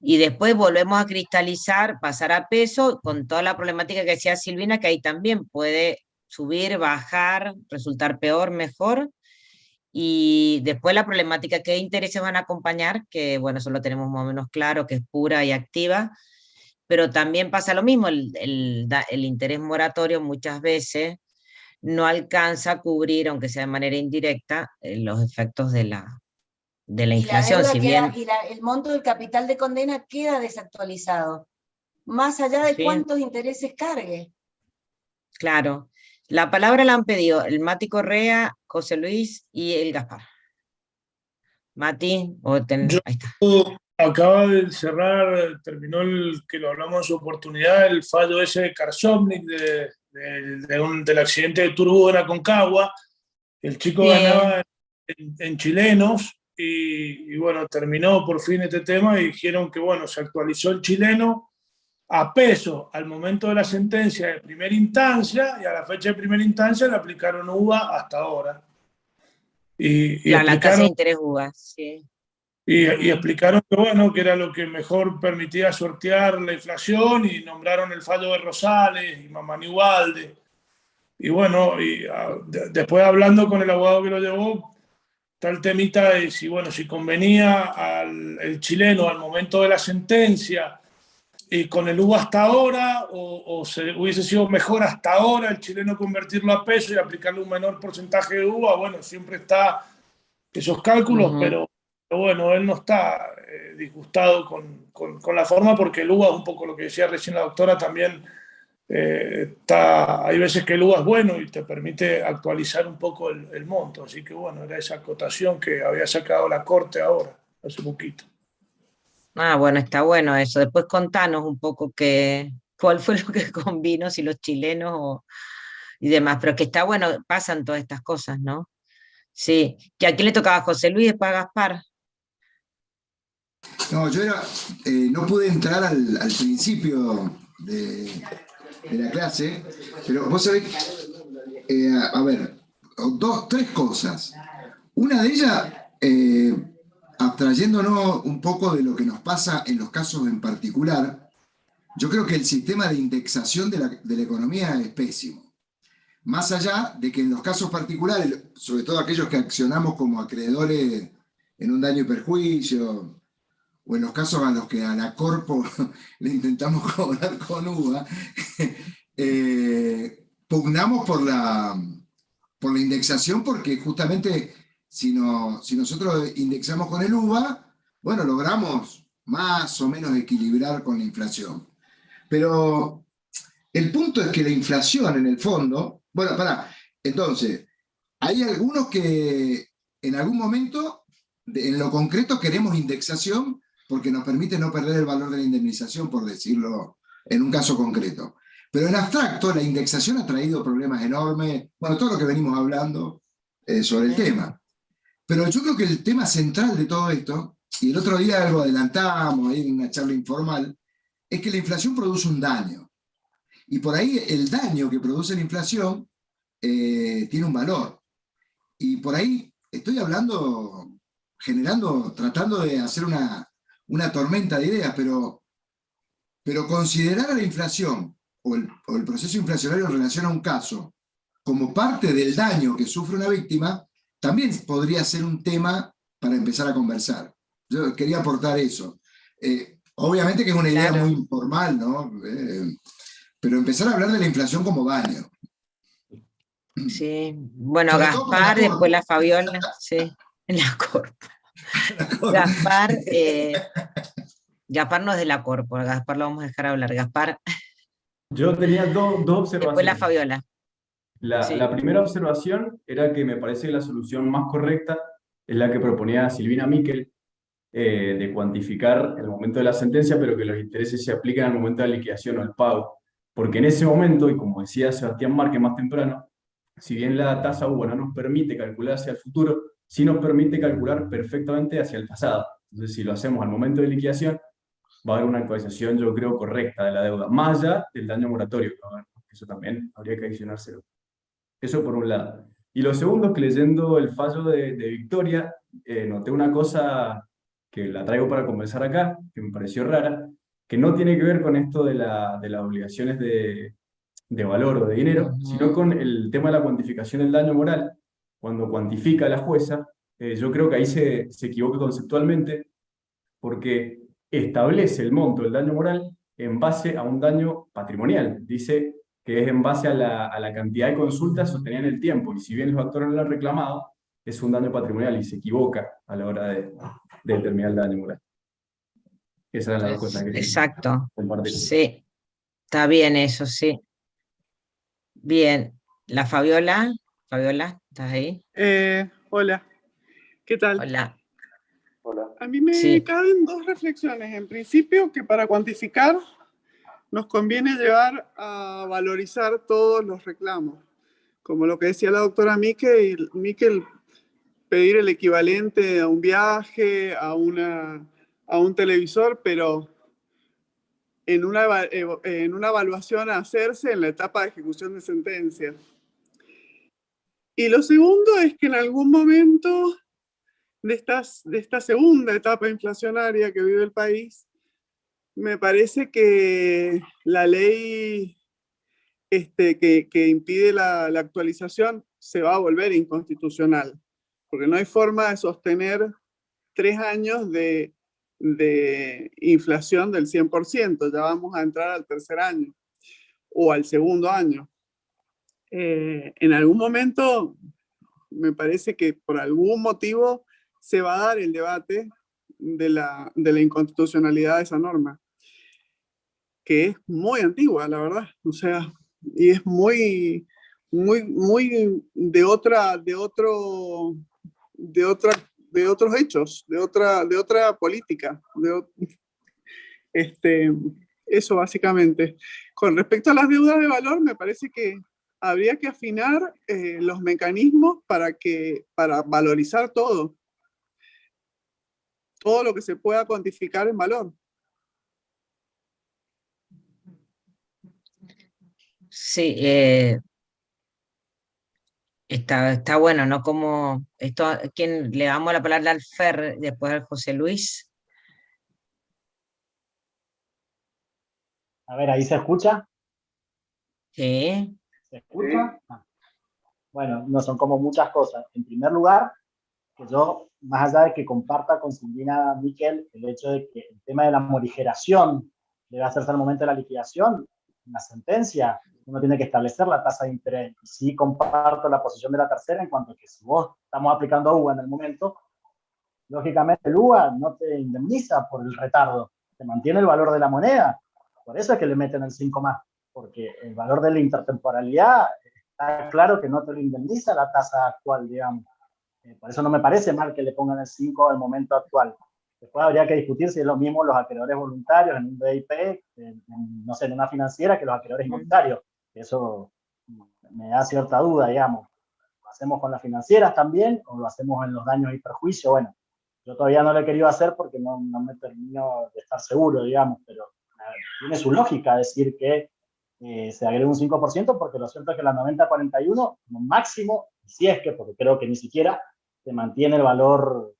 y después volvemos a cristalizar, pasar a peso, con toda la problemática que decía Silvina, que ahí también puede subir, bajar, resultar peor, mejor, y después la problemática, qué intereses van a acompañar, que bueno, eso lo tenemos más o menos claro, que es pura y activa, pero también pasa lo mismo, el interés moratorio muchas veces no alcanza a cubrir, aunque sea de manera indirecta, los efectos de la inflación, si bien... el monto del capital de condena queda desactualizado, más allá de Sí. cuántos intereses cargue. Claro. La palabra la han pedido el Mati Correa, José Luis y el Gaspar. Mati, ahí está. Acaba de cerrar, terminó que lo hablamos en su oportunidad, el fallo ese de Karsovnik del accidente de Turbo en Aconcagua. El chico ganaba en chilenos y bueno, terminó por fin este tema y dijeron que bueno, se actualizó el chileno a peso al momento de la sentencia de primera instancia y a la fecha de primera instancia le aplicaron UVA hasta ahora. La tasa de interés UVA, sí. Y explicaron que bueno, que era lo que mejor permitía sortear la inflación y nombraron el fallo de Rosales y Mamani Ubalde. Y bueno, después hablando con el abogado que lo llevó, está el temita de si, bueno, si convenía el chileno al momento de la sentencia y con el UVA hasta ahora o hubiese sido mejor hasta ahora el chileno convertirlo a peso y aplicarle un menor porcentaje de UVA. Bueno, siempre está esos cálculos, pero bueno, él no está disgustado con la forma porque el UVA es un poco lo que decía recién la doctora también. Hay veces que el UVA es bueno y te permite actualizar un poco el monto, así que bueno, era esa acotación que había sacado la Corte ahora, hace poquito. Ah, bueno, está bueno eso. Después contanos un poco cuál fue lo que convino, si los chilenos y demás, pero que está bueno, pasan todas estas cosas, ¿no? Sí, que a quién le tocaba, José Luis, después a Gaspar. No, yo no pude entrar al principio de la clase, pero vos sabés, a ver, tres cosas. Una de ellas, abstrayéndonos un poco de lo que nos pasa en los casos en particular, yo creo que el sistema de indexación de la economía es pésimo. Más allá de que en los casos particulares, sobre todo aquellos que accionamos como acreedores en un daño y perjuicio, o en los casos a los que a la Corpo le intentamos cobrar con UVA, pugnamos por la indexación porque justamente si nosotros indexamos con el UVA, bueno, logramos más o menos equilibrar con la inflación. Pero el punto es que la inflación en el fondo, bueno, entonces, hay algunos que en algún momento, en lo concreto, queremos indexación porque nos permite no perder el valor de la indemnización, por decirlo en un caso concreto. Pero en abstracto, la indexación ha traído problemas enormes, bueno, todo lo que venimos hablando sobre el tema. Pero yo creo que el tema central de todo esto, y el otro día algo adelantamos ahí en una charla informal, es que la inflación produce un daño. Y por ahí el daño que produce la inflación tiene un valor. Y por ahí estoy hablando, tratando de hacer una tormenta de ideas, pero considerar a la inflación o el proceso inflacionario en relación a un caso como parte del daño que sufre una víctima, también podría ser un tema para empezar a conversar. Yo quería aportar eso. Obviamente que es una idea muy informal, ¿no? Pero empezar a hablar de la inflación como daño. Sí, bueno, Gaspar, después la Fabiola, sí, en la Corpo. Gaspar no es de la Corpo, Gaspar lo vamos a dejar hablar. Gaspar. Yo tenía dos observaciones. Después la Fabiola. La primera observación era que me parece que la solución más correcta es la que proponía Silvina Miquel, de cuantificar el momento de la sentencia, pero que los intereses se apliquen al momento de la liquidación o el pago. Porque en ese momento, y como decía Sebastián Márquez más temprano, si bien la tasa UVA no nos permite calcular hacia el futuro, sí nos permite calcular perfectamente hacia el pasado. Entonces, si lo hacemos al momento de liquidación, va a haber una actualización, yo creo, correcta de la deuda, más allá del daño moratorio que va a haber. Eso también habría que adicionárselo. Eso por un lado. Y lo segundo es que leyendo el fallo de Victoria, noté una cosa que la traigo para conversar acá, que me pareció rara, que no tiene que ver con esto de las obligaciones de valor o de dinero, sino con el tema de la cuantificación del daño moral. Cuando cuantifica la jueza, yo creo que ahí se equivoca conceptualmente, porque establece el monto del daño moral en base a un daño patrimonial. Dice que es en base a la cantidad de consultas sostenidas en el tiempo, y si bien los actores lo han reclamado, es un daño patrimonial y se equivoca a la hora de determinar el daño moral. Esas eran las dos cosas que Exacto. compartir. Sí, está bien eso, sí. Bien. La Fabiola, ¿estás ahí? Hola, ¿qué tal? Hola. Hola. A mí me caben dos reflexiones. En principio, que para cuantificar nos conviene llevar a valorizar todos los reclamos. Como lo que decía la doctora Miquel, pedir el equivalente a un viaje, a un televisor, pero en una evaluación a hacerse en la etapa de ejecución de sentencia. Y lo segundo es que en algún momento de esta segunda etapa inflacionaria que vive el país, me parece que la ley que impide la actualización se va a volver inconstitucional, porque no hay forma de sostener 3 años de inflación del 100%, ya vamos a entrar al tercer año o al segundo año. En algún momento, me parece que por algún motivo se va a dar el debate de la inconstitucionalidad de esa norma, que es muy antigua, la verdad, o sea, y es muy de otros hechos, de otra política, eso básicamente. Con respecto a las deudas de valor, me parece que habría que afinar los mecanismos para valorizar todo lo que se pueda cuantificar en valor. Sí, está bueno, ¿no? Como esto, ¿quién le damos la palabra al Fer, después al José Luis? A ver, ¿ahí se escucha? Sí. ¿Se escucha? Ah. Bueno, no son como muchas cosas. En primer lugar, que yo, más allá de que comparta con Silvina Miquel el hecho de que el tema de la morigeración debe hacerse al momento de la liquidación, en la sentencia uno tiene que establecer la tasa de interés. Y sí comparto la posición de la tercera en cuanto a que si vos estamos aplicando UVA en el momento, lógicamente el UVA no te indemniza por el retardo, te mantiene el valor de la moneda. Por eso es que le meten el 5 más, porque el valor de la intertemporalidad está claro que no te lo indemniza la tasa actual, digamos. Por eso no me parece mal que le pongan el 5 al momento actual. Después habría que discutir si es lo mismo los acreedores voluntarios en un BIP, no sé, en una financiera, que los acreedores involuntarios. Eso me da cierta duda, digamos. ¿Lo hacemos con las financieras también o lo hacemos en los daños y perjuicios? Bueno, yo todavía no lo he querido hacer porque no me termino de estar seguro, digamos, pero tiene su lógica decir que se agregue un 5%, porque lo cierto es que la 9041, máximo, si es que, porque creo que ni siquiera, se mantiene el valor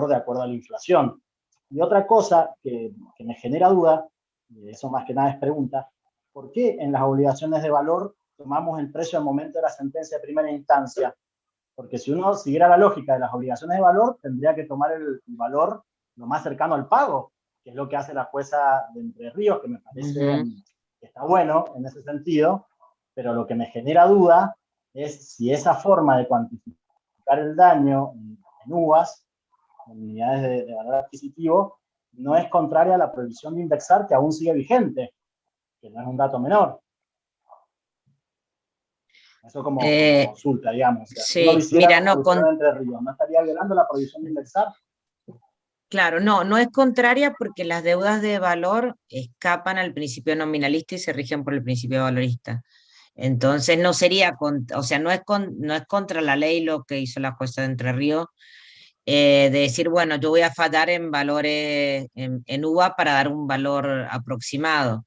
de acuerdo a la inflación. Y otra cosa que me genera duda, y eso más que nada es pregunta, ¿por qué en las obligaciones de valor tomamos el precio al momento de la sentencia de primera instancia? Porque si uno siguiera la lógica de las obligaciones de valor, tendría que tomar el valor lo más cercano al pago, que es lo que hace la jueza de Entre Ríos, que me parece que está bueno en ese sentido, pero lo que me genera duda es si esa forma de cuantificar el daño en UVAs, en unidades de valor adquisitivo, no es contraria a la prohibición de indexar, que aún sigue vigente, que no es un dato menor. Eso como consulta, digamos. O sea, sí, si uno lo hiciera mira, no, con Entre Ríos, ¿no estaría violando la prohibición de indexar? claro, no es contraria porque las deudas de valor escapan al principio nominalista y se rigen por el principio valorista. Entonces no sería, o sea, no es contra la ley lo que hizo la jueza de Entre Ríos, de decir, bueno, yo voy a fallar en valores, en UVA para dar un valor aproximado.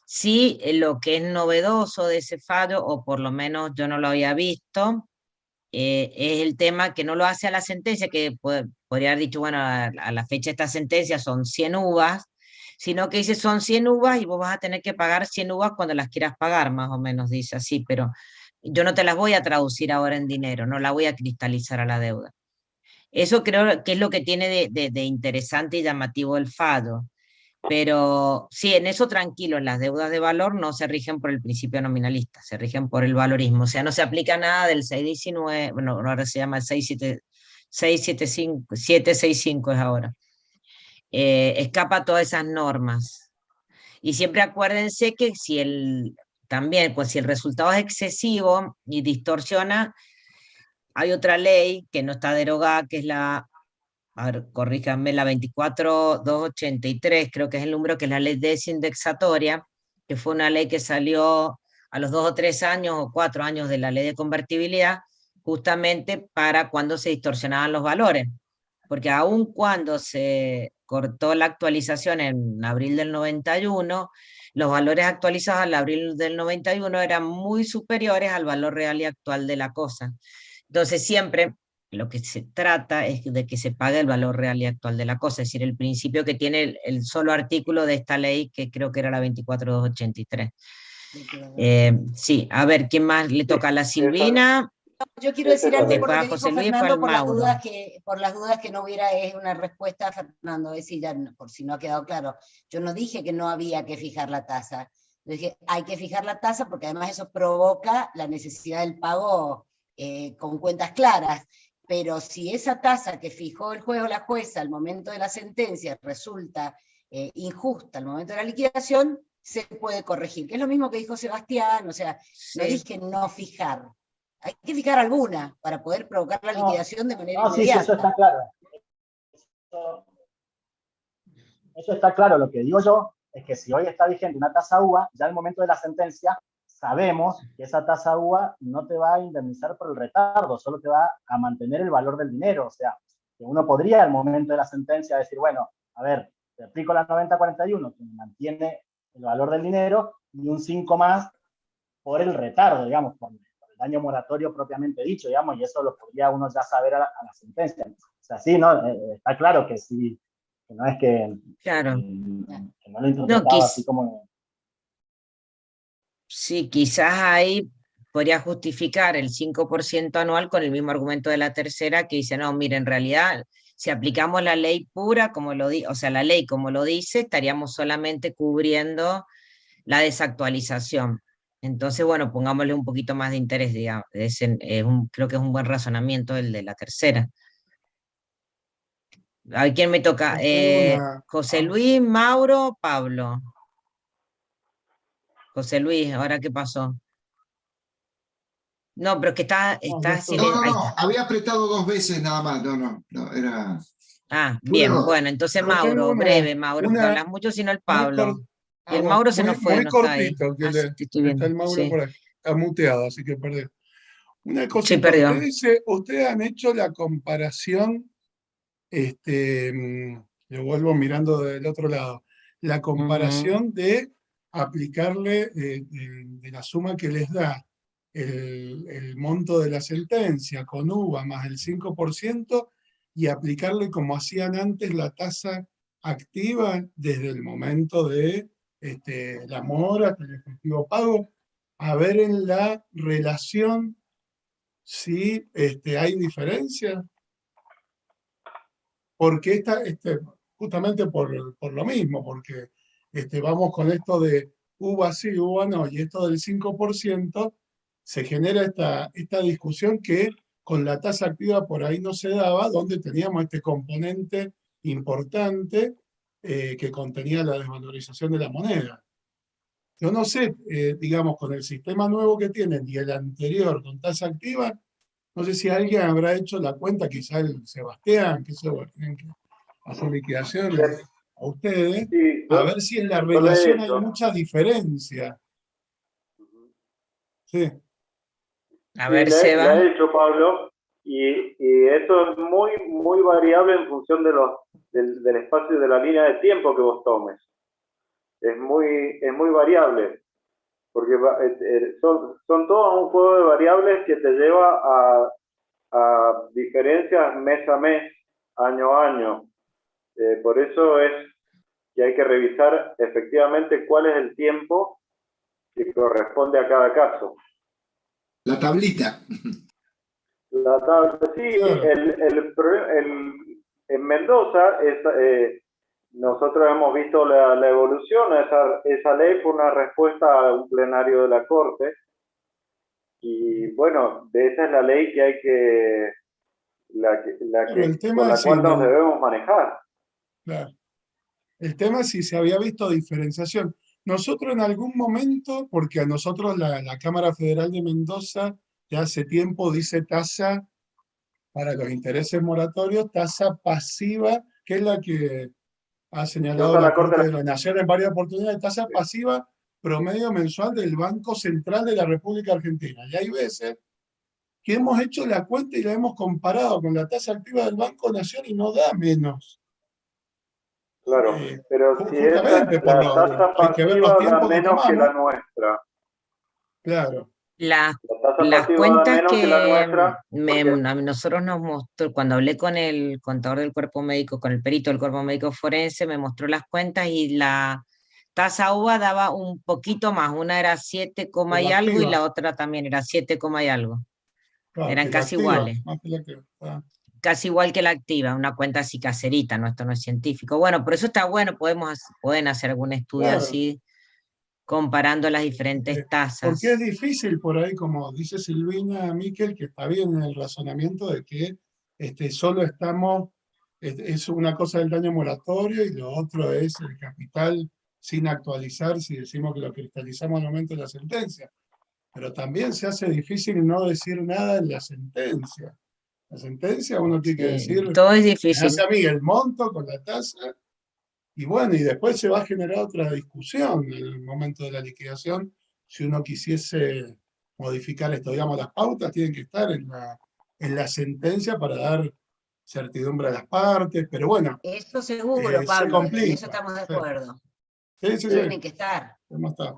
Sí, lo que es novedoso de ese fallo, o por lo menos yo no lo había visto, es el tema que no lo hace a la sentencia, que podría haber dicho, bueno, a la fecha de esta sentencia son 100 uvas, sino que dice son 100 uvas y vos vas a tener que pagar 100 uvas cuando las quieras pagar, más o menos dice así, pero yo no te las voy a traducir ahora en dinero, no la voy a cristalizar a la deuda. Eso creo que es lo que tiene de interesante y llamativo el fallo. Pero sí, en eso tranquilo, las deudas de valor no se rigen por el principio nominalista, se rigen por el valorismo. O sea, no se aplica nada del 619, bueno, ahora se llama el 765 es ahora. Escapa todas esas normas. Y siempre acuérdense que también, pues si el resultado es excesivo y distorsiona, hay otra ley que no está derogada, que es a ver, corríjanme, la 24283, creo que es el número, que es la ley desindexatoria, que fue una ley que salió a los 2 o 3 años o 4 años de la ley de convertibilidad, justamente para cuando se distorsionaban los valores. Porque aun cuando se cortó la actualización en abril del 91, los valores actualizados al abril del 91 eran muy superiores al valor real y actual de la cosa. Entonces siempre lo que se trata es de que se pague el valor real y actual de la cosa, es decir, el principio que tiene el solo artículo de esta ley, que creo que era la 24283. Sí, a ver, ¿quién más le toca? A la Silvina. Yo quiero decir algo por lo que dijo José Luis, Fernando, por las dudas que no hubiera una respuesta a Fernando, es decir, ya, por si no ha quedado claro. Yo no dije que no había que fijar la tasa, yo dije hay que fijar la tasa porque además eso provoca la necesidad del pago con cuentas claras. Pero si esa tasa que fijó el juez o la jueza al momento de la sentencia resulta injusta al momento de la liquidación, se puede corregir, que es lo mismo que dijo Sebastián, o sea, no dije no fijar, hay que fijar alguna para poder provocar la liquidación de manera inmediata. Sí, eso está claro. Eso está claro. Lo que digo yo es que si hoy está vigente una tasa UVA, ya al momento de la sentencia sabemos que esa tasa UVA no te va a indemnizar por el retardo, solo te va a mantener el valor del dinero. O sea, que uno podría al momento de la sentencia decir, bueno, a ver, te aplico la 9041, que mantiene el valor del dinero, y un 5 más por el retardo, digamos, por el daño moratorio propiamente dicho, digamos, y eso lo podría uno ya saber a la sentencia. O sea, sí, ¿no? Está claro que sí, que no es que, claro. que no lo interpretaba así como... Sí, quizás ahí podría justificar el 5% anual con el mismo argumento de la tercera, que dice, no, mire, en realidad, si aplicamos la ley pura, como o sea, la ley como lo dice, estaríamos solamente cubriendo la desactualización. Entonces, bueno, pongámosle un poquito más de interés, digamos. Creo que es un buen razonamiento el de la tercera. A ver, ¿quién me toca? José Luis, Mauro, Pablo. José Luis, ¿ahora qué pasó? No, pero es que está No, había apretado 2 veces nada más, no, era... Ah, bien, bueno, entonces Mauro, breve, Mauro, porque hablas mucho, sino el Pablo. Y el Mauro se nos fue, muy no cortito, está ahí. está el Mauro por aquí, está muteado, así que perdió. Una cosita, sí, perdió. Ustedes han hecho la comparación, lo vuelvo mirando del otro lado, la comparación de aplicarle de la suma que les da el monto de la sentencia con UVA más el 5% y aplicarle como hacían antes la tasa activa desde el momento de la mora hasta el efectivo pago, a ver en la relación si hay diferencia. Porque justamente por lo mismo, porque vamos con esto de UVA sí, UVA no, y esto del 5%, se genera esta discusión que con la tasa activa por ahí no se daba, donde teníamos este componente importante que contenía la desvalorización de la moneda. yo no sé, digamos, con el sistema nuevo que tienen y el anterior con tasa activa, no sé si alguien habrá hecho la cuenta, quizá el Sebastián, que eso tienen que hacer liquidaciones a ustedes, Sí, a ver si en la yo lo he relación hay hecho. mucha diferencia. Sí. A Sí, ver, la Seba. he hecho, Pablo, y eso es muy, muy variable en función de del espacio de la línea de tiempo que vos tomes. Es muy variable, porque son todos un juego de variables que te lleva a diferencias mes a mes, año a año. Por eso es que hay que revisar efectivamente cuál es el tiempo que corresponde a cada caso. La tablita. La tabla, sí, en Mendoza nosotros hemos visto la evolución. Esa ley fue una respuesta a un plenario de la Corte, y bueno, esa es la ley que hay que, Pero el tema con la es si cual nos debemos manejar. claro, el tema es si se había visto diferenciación. Nosotros en algún momento, porque a nosotros la Cámara Federal de Mendoza ya hace tiempo dice tasa para los intereses moratorios, tasa pasiva, que es la que ha señalado la Corte de la Nación en varias oportunidades, tasa pasiva promedio mensual del Banco Central de la República Argentina. Y hay veces que hemos hecho la cuenta y la hemos comparado con la tasa activa del Banco Nación y no da menos. Claro, pero si Justamente por la tasa hay que ver los pasiva da tiempos que menos que la tomamos. nuestra. Claro. Las pasiva da cuentas menos que la nuestra, a nosotros nos mostró, cuando hablé con el contador del cuerpo médico, con el perito del cuerpo médico forense, me mostró las cuentas y la tasa UVA daba un poquito más, una era 7, y La algo y activa. la otra también era 7, y algo. Claro, Eran que la casi activa, iguales. más que la activa. Casi igual que la activa, una cuenta así caserita, no, esto no es científico. Bueno, por eso está bueno, pueden hacer algún estudio Claro. así, comparando las diferentes tasas. Porque es difícil por ahí, como dice Silvina Miquel, que está bien en el razonamiento de que solo estamos, es una cosa del daño moratorio y lo otro es el capital sin actualizar si decimos que lo cristalizamos al momento de la sentencia. Pero también se hace difícil no decir nada en la sentencia. La sentencia uno tiene que decir, todo es me difícil. hace a mí el monto con la tasa, y bueno, y después se va a generar otra discusión en el momento de la liquidación, si uno quisiese modificar esto. Digamos, las pautas tienen que estar en la sentencia para dar certidumbre a las partes, pero bueno, eso seguro, se Pablo, complica. en eso estamos de acuerdo. Sí. Tienen que estar. Está.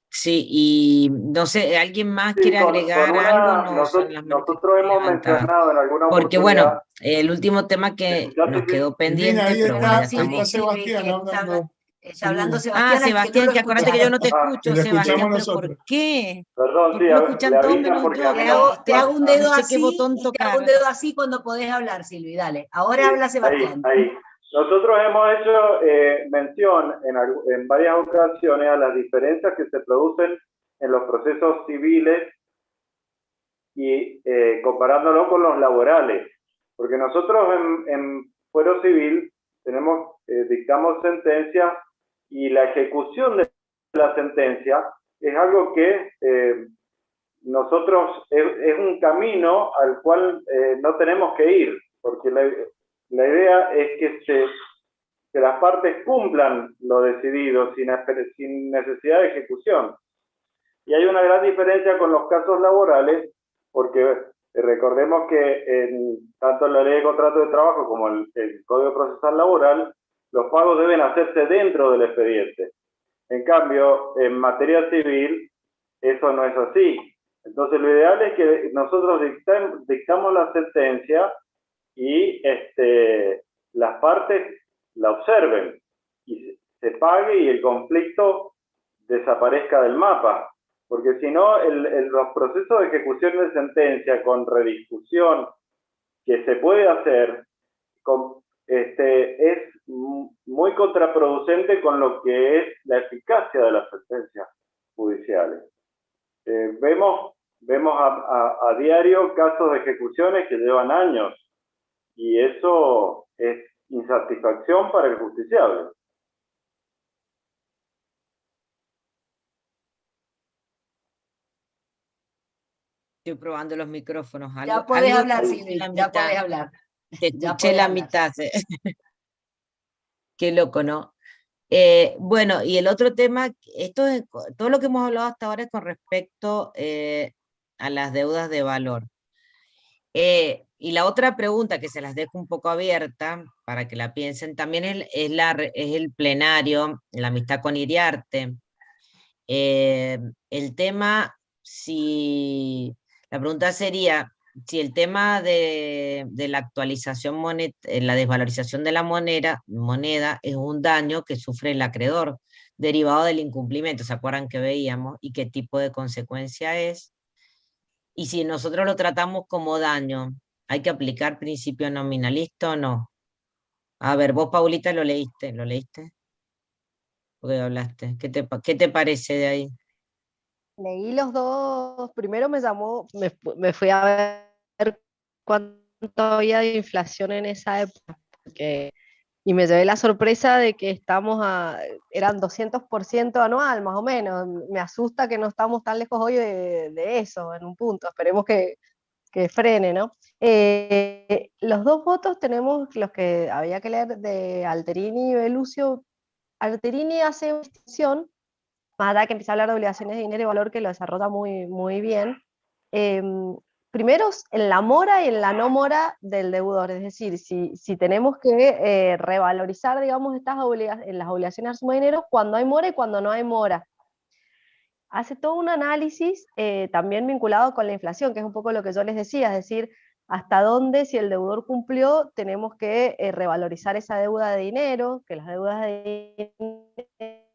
Sí, y no sé, ¿alguien más quiere agregar algo? No, son las manos nosotros hemos levantadas. mencionado en alguna Porque oportunidad. bueno, el último tema que nos quedó pendiente, ahí pero bueno, ya está estamos. Sebastián hablando. Está hablando Ah, Sebastián, que acordate que yo no te escucho, Que lo Sebastián, escuchamos pero nosotros. ¿por qué? Perdón, ¿Por qué me escuchan todos menos yo? Te hago un dedo No sé así qué botón y te tocar. hago un dedo así cuando podés hablar, Silvi, dale. Ahora habla Sebastián. Ahí. Nosotros hemos hecho mención en varias ocasiones a las diferencias que se producen en los procesos civiles y comparándolo con los laborales. Porque nosotros en fuero civil dictamos sentencias y la ejecución de la sentencia es algo que nosotros es un camino al cual no tenemos que ir, porque la idea es que las partes cumplan lo decidido sin necesidad de ejecución. Y hay una gran diferencia con los casos laborales, porque recordemos que tanto en la ley de contrato de trabajo como el Código Procesal Laboral, los pagos deben hacerse dentro del expediente. En cambio, en materia civil, eso no es así. Entonces, lo ideal es que nosotros dictamos la sentencia y las partes la observen y se pague y el conflicto desaparezca del mapa. Porque si no, los procesos de ejecución de sentencia con rediscusión que se puede hacer es muy contraproducente con lo que es la eficacia de las sentencias judiciales. Vemos a diario casos de ejecuciones que llevan años y eso es insatisfacción para el justiciable. Estoy probando los micrófonos. Ya podés algo hablar, te Silvi, escuché la ya podés mitad. hablar. Te Ya escuché podés la hablar. mitad. Qué loco, ¿no? Bueno, y el otro tema, todo lo que hemos hablado hasta ahora es con respecto a las deudas de valor. Y la otra pregunta que se las dejo un poco abierta para que la piensen también es el plenario, la amistad con Iriarte. El tema, la pregunta sería, si el tema de la actualización la desvalorización de la moneda es un daño que sufre el acreedor derivado del incumplimiento, ¿se acuerdan que veíamos? Y qué tipo de consecuencia es. Y si nosotros lo tratamos como daño, ¿hay que aplicar principio nominalista o no? A ver, vos, Paulita, ¿lo leíste? Porque hablaste. ¿Qué te parece de ahí? Leí los dos, primero me fui a ver cuánto había de inflación en esa época, y me llevé la sorpresa de que eran 200% anual, más o menos. Me asusta que no estamos tan lejos hoy de eso, en un punto. Esperemos que frene, ¿no? Los dos votos tenemos los que había que leer de Alterini y Belucio. Alterini hace una distinción, más allá que empieza a hablar de obligaciones de dinero y valor, que lo desarrolla muy, muy bien. Primero, en la mora y en la no mora del deudor, es decir, si tenemos que revalorizar, digamos, en las obligaciones de suma de dinero, cuando hay mora y cuando no hay mora. Hace todo un análisis también vinculado con la inflación, que es un poco lo que yo les decía, es decir, hasta dónde, si el deudor cumplió, tenemos que revalorizar esa deuda de dinero, que las deudas de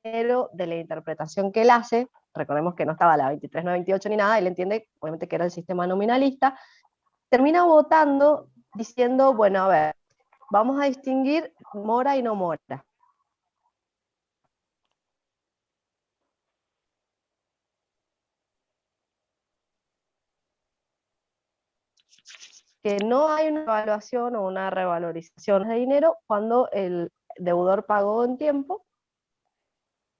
dinero, de la interpretación que él hace, recordemos que no estaba la 23.928 ni nada, él entiende, obviamente, que era el sistema nominalista, termina votando diciendo, bueno, a ver, vamos a distinguir mora y no mora. Que no hay una evaluación o una revalorización de dinero cuando el deudor pagó en tiempo,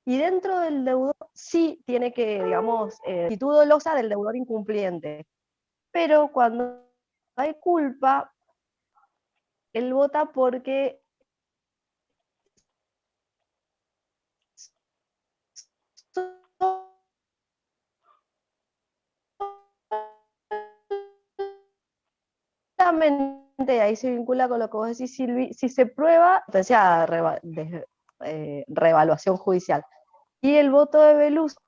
y dentro del deudor sí tiene que, digamos, actitud dolosa del deudor incumpliente, pero cuando hay culpa, él vota porque ahí se vincula con lo que vos decís, Silvi, si se prueba, potencia reevaluación judicial. Y el voto de Belucio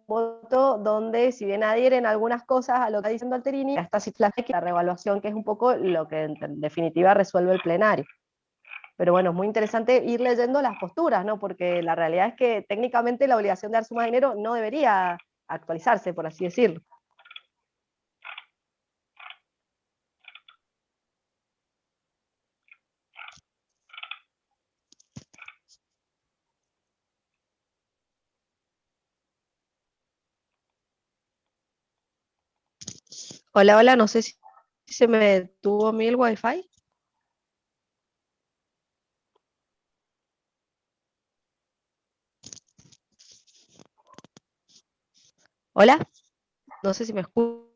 voto donde, si bien adhieren algunas cosas a lo que está diciendo Alterini, esta cifra la reevaluación, que es un poco lo que en definitiva resuelve el plenario. Pero bueno, es muy interesante ir leyendo las posturas, ¿no? Porque la realidad es que técnicamente la obligación de dar suma de dinero no debería actualizarse, por así decirlo. Hola, hola, no sé si se me detuvo a mí el wifi. Hola, no sé si me escuchan.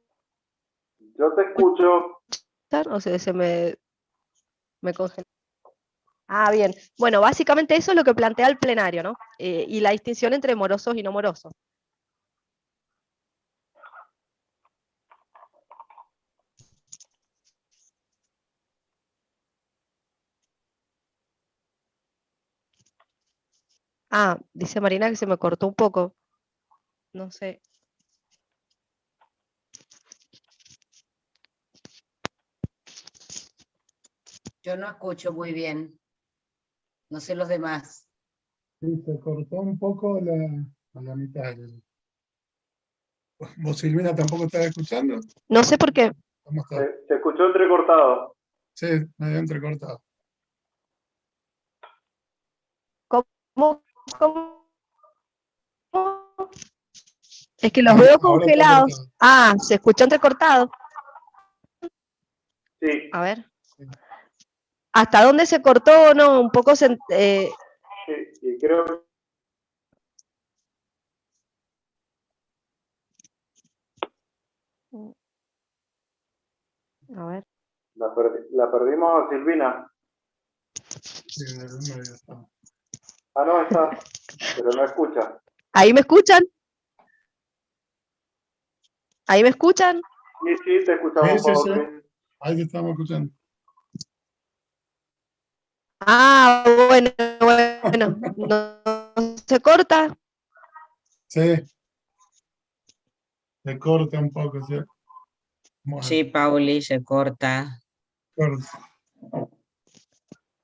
Yo te escucho. O sea, se me congeló. Ah, bien. Bueno, básicamente eso es lo que plantea el plenario, ¿no? Y la distinción entre morosos y no morosos. Ah, dice Marina que se me cortó un poco. No sé. Yo no escucho muy bien. No sé los demás. Sí, se cortó un poco a la mitad. ¿Vos, Silvina, tampoco estás escuchando? No sé por qué. ¿Cómo está? Se escuchó entrecortado. Sí, medio entrecortado. ¿Cómo? Es que los veo Ahora está congelados. cortado. Ah, se escuchó entrecortado. Sí, Sí. A ver. ¿Hasta dónde se cortó? No, un poco Sí, y creo que... A ver. La perdimos, Silvina. Ah, no, está, pero no escucha. ¿Ahí me escuchan? ¿Ahí me escuchan? Sí, te escuchamos, Sí. Pauli. Ahí te estamos escuchando. Ah, bueno, ¿no se corta? Sí. Se corta un poco, ¿sí? Bueno, Sí, Pauli, se corta. corta.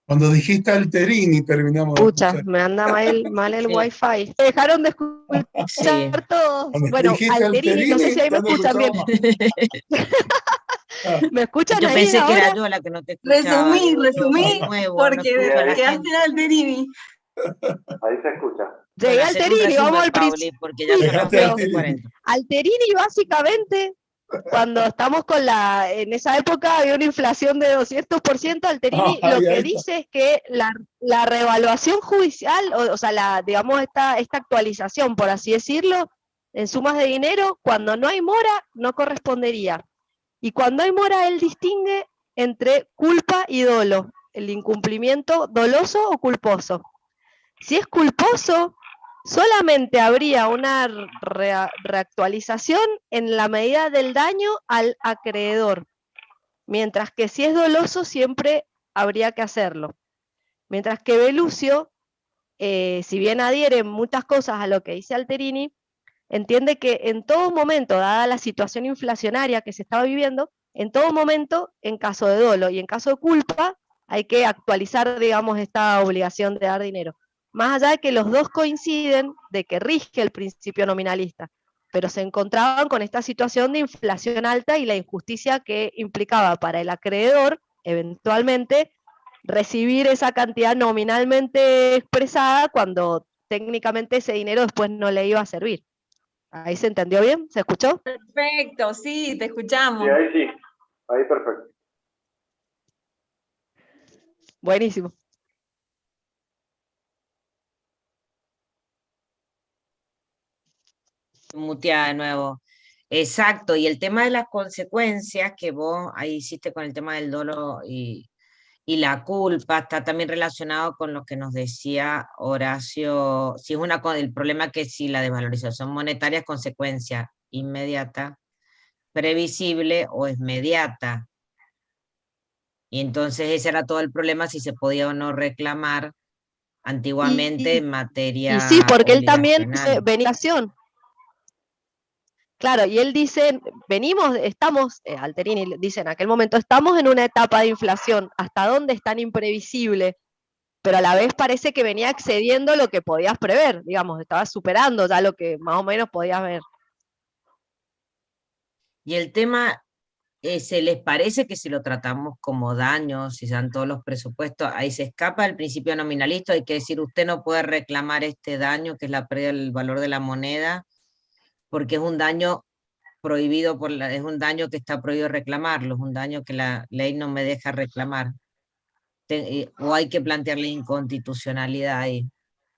Cuando dijiste Alterini terminamos de Pucha, escuchar. me anda mal el Sí. wifi. Me dejaron de escuchar Sí. todos. Cuando Bueno, dijiste Alterini, no sé si ahí me ya no escuchan bien. ¿Me escuchan Yo ahí pensé que era ahora? yo la que no te escuchaba. Resumí, De nuevo, no porque escucho a la quedaste gente. en Alterini. Ahí se escucha. Llegué Bueno, a hacer un Alterini, vamos resumen, al Pauli, porque ya son las Dejaste 20:40. Alterini básicamente, cuando estamos en esa época había una inflación de 200%, Alterini lo que ahí dice es que la revaluación judicial, o sea, digamos esta actualización, por así decirlo, en sumas de dinero, cuando no hay mora, no correspondería. Y cuando hay mora, él distingue entre culpa y dolo, el incumplimiento doloso o culposo. Si es culposo, solamente habría una reactualización en la medida del daño al acreedor, mientras que si es doloso siempre habría que hacerlo. Mientras que Velucio, si bien adhiere muchas cosas a lo que dice Alterini, entiende que en todo momento, dada la situación inflacionaria que se estaba viviendo, en todo momento, en caso de dolo y en caso de culpa, hay que actualizar, digamos, esta obligación de dar dinero. Más allá de que los dos coinciden de que rige el principio nominalista, pero se encontraban con esta situación de inflación alta y la injusticia que implicaba para el acreedor, eventualmente, recibir esa cantidad nominalmente expresada cuando técnicamente ese dinero después no le iba a servir. ¿Ahí se entendió bien? ¿Se escuchó? Perfecto, sí, te escuchamos. Sí. Ahí perfecto. Buenísimo. Muteada de nuevo. Exacto, y el tema de las consecuencias que vos ahí hiciste con el tema del dolo y la culpa está también relacionado con lo que nos decía Horacio, si es el problema que si la desvalorización monetaria es consecuencia inmediata, previsible o inmediata. Y entonces ese era todo el problema, si se podía o no reclamar antiguamente en materia Y sí, porque él también obligacional. veneración. Claro, y él dice, Alterini dice en aquel momento, estamos en una etapa de inflación, ¿hasta dónde es tan imprevisible? Pero a la vez parece que venía excediendo lo que podías prever, digamos, estaba superando ya lo que más o menos podías ver. Y el tema, ¿se les parece que si lo tratamos como daño, si se dan todos los presupuestos, ahí se escapa el principio nominalista? Hay que decir, usted no puede reclamar este daño, que es la pérdida del valor de la moneda, porque es un daño prohibido, es un daño que está prohibido reclamarlo, es un daño que la ley no me deja reclamar. O hay que plantear la inconstitucionalidad ahí.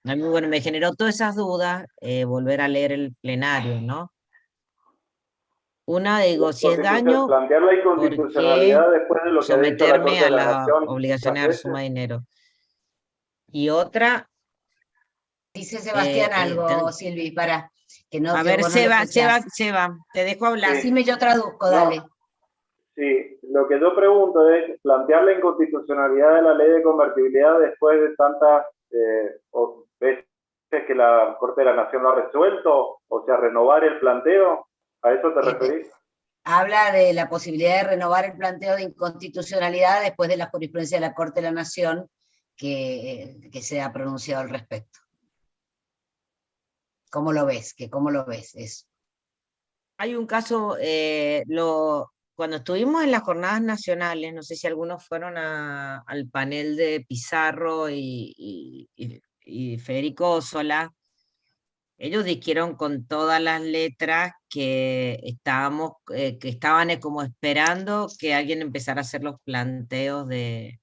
A mí, bueno, me generó todas esas dudas, volver a leer el plenario, ¿no? Una, digo, si es daño, Plantear la inconstitucionalidad después de lo que ha dicho la Corte someterme de a la la Nación obligación de muchas dar veces. suma de dinero. Y otra... Dice Sebastián algo, Silvi, para que no... A que ver, vos no lo Seba, escuchás. te dejo hablar. Decime, yo traduzco, dale. Sí, lo que yo pregunto es plantear la inconstitucionalidad de la ley de convertibilidad después de tantas veces que la Corte de la Nación lo ha resuelto, o sea, renovar el planteo, ¿a eso te referís? Habla de la posibilidad de renovar el planteo de inconstitucionalidad después de la jurisprudencia de la Corte de la Nación que se ha pronunciado al respecto. ¿Cómo lo ves? ¿Cómo lo ves eso? Hay un caso, cuando estuvimos en las jornadas nacionales, no sé si algunos fueron al panel de Pizarro y Federico Sola, ellos dijeron con todas las letras que estaban como esperando que alguien empezara a hacer los planteos de